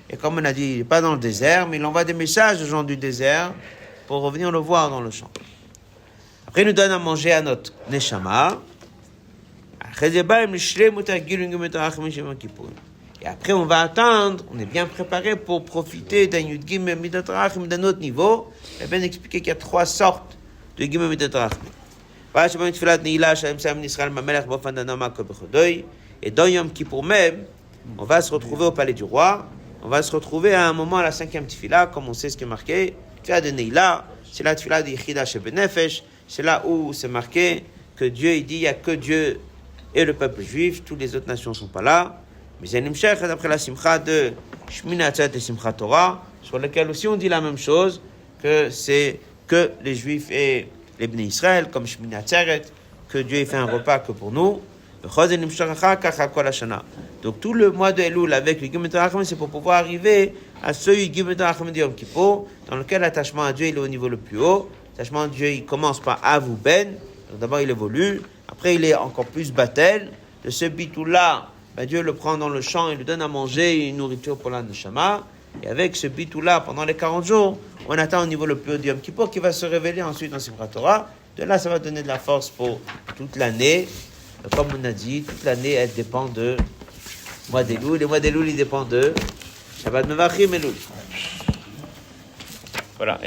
Et comme on a dit, il n'est pas dans le désert, mais il envoie des messages aux gens du désert pour revenir le voir dans le champ. Après, il nous donne à manger à notre neshama. Et après, on va attendre, on est bien préparé pour profiter d'un Yud Gimel Midot Rachamim d'un autre niveau. Il a bien expliqué qu'il y a 3 sortes de Gimel Midot Rachamim. Et dans Yom Kippour même, on va se retrouver au palais du roi. On va se retrouver à un moment à la 5e tefila, comme on sait ce qui est marqué. Tefila de Neila, c'est la tefila de Yichida Shebenefesh. C'est là où c'est marqué que Dieu, il dit, il n'y a que Dieu et le peuple juif. Toutes les autres nations ne sont pas là. Mais c'est Nimshech, d'après la simcha de Shmini Atzeret et Simchat Torah, sur lequel aussi on dit la même chose, que c'est que les juifs et les Bnei Israël, comme Shmini Atzeret, que Dieu ait fait un repas que pour nous. Donc tout le mois de Elul avec le Yom Rachamim, c'est pour pouvoir arriver à ce Yom Rachamim de Yom Kippour, dans lequel l'attachement à Dieu il est au niveau le plus haut. L'attachement à Dieu il commence par Avu Ben, donc d'abord il évolue, après il est encore plus Batel. De ce bitou-là, Dieu le prend dans le champ et lui donne à manger une nourriture pour la neshama. Et avec ce bitou-là, pendant les 40 jours, on atteint au niveau le plus haut du Yom Kippour qui va se révéler ensuite dans Simchat Torah. De là, ça va donner de la force pour toute l'année. Comme on a dit, toute l'année, elle dépend de mois d'Elul. Les mois d'Elul, ils dépendent de Shabbat Mevachim Elul. Voilà.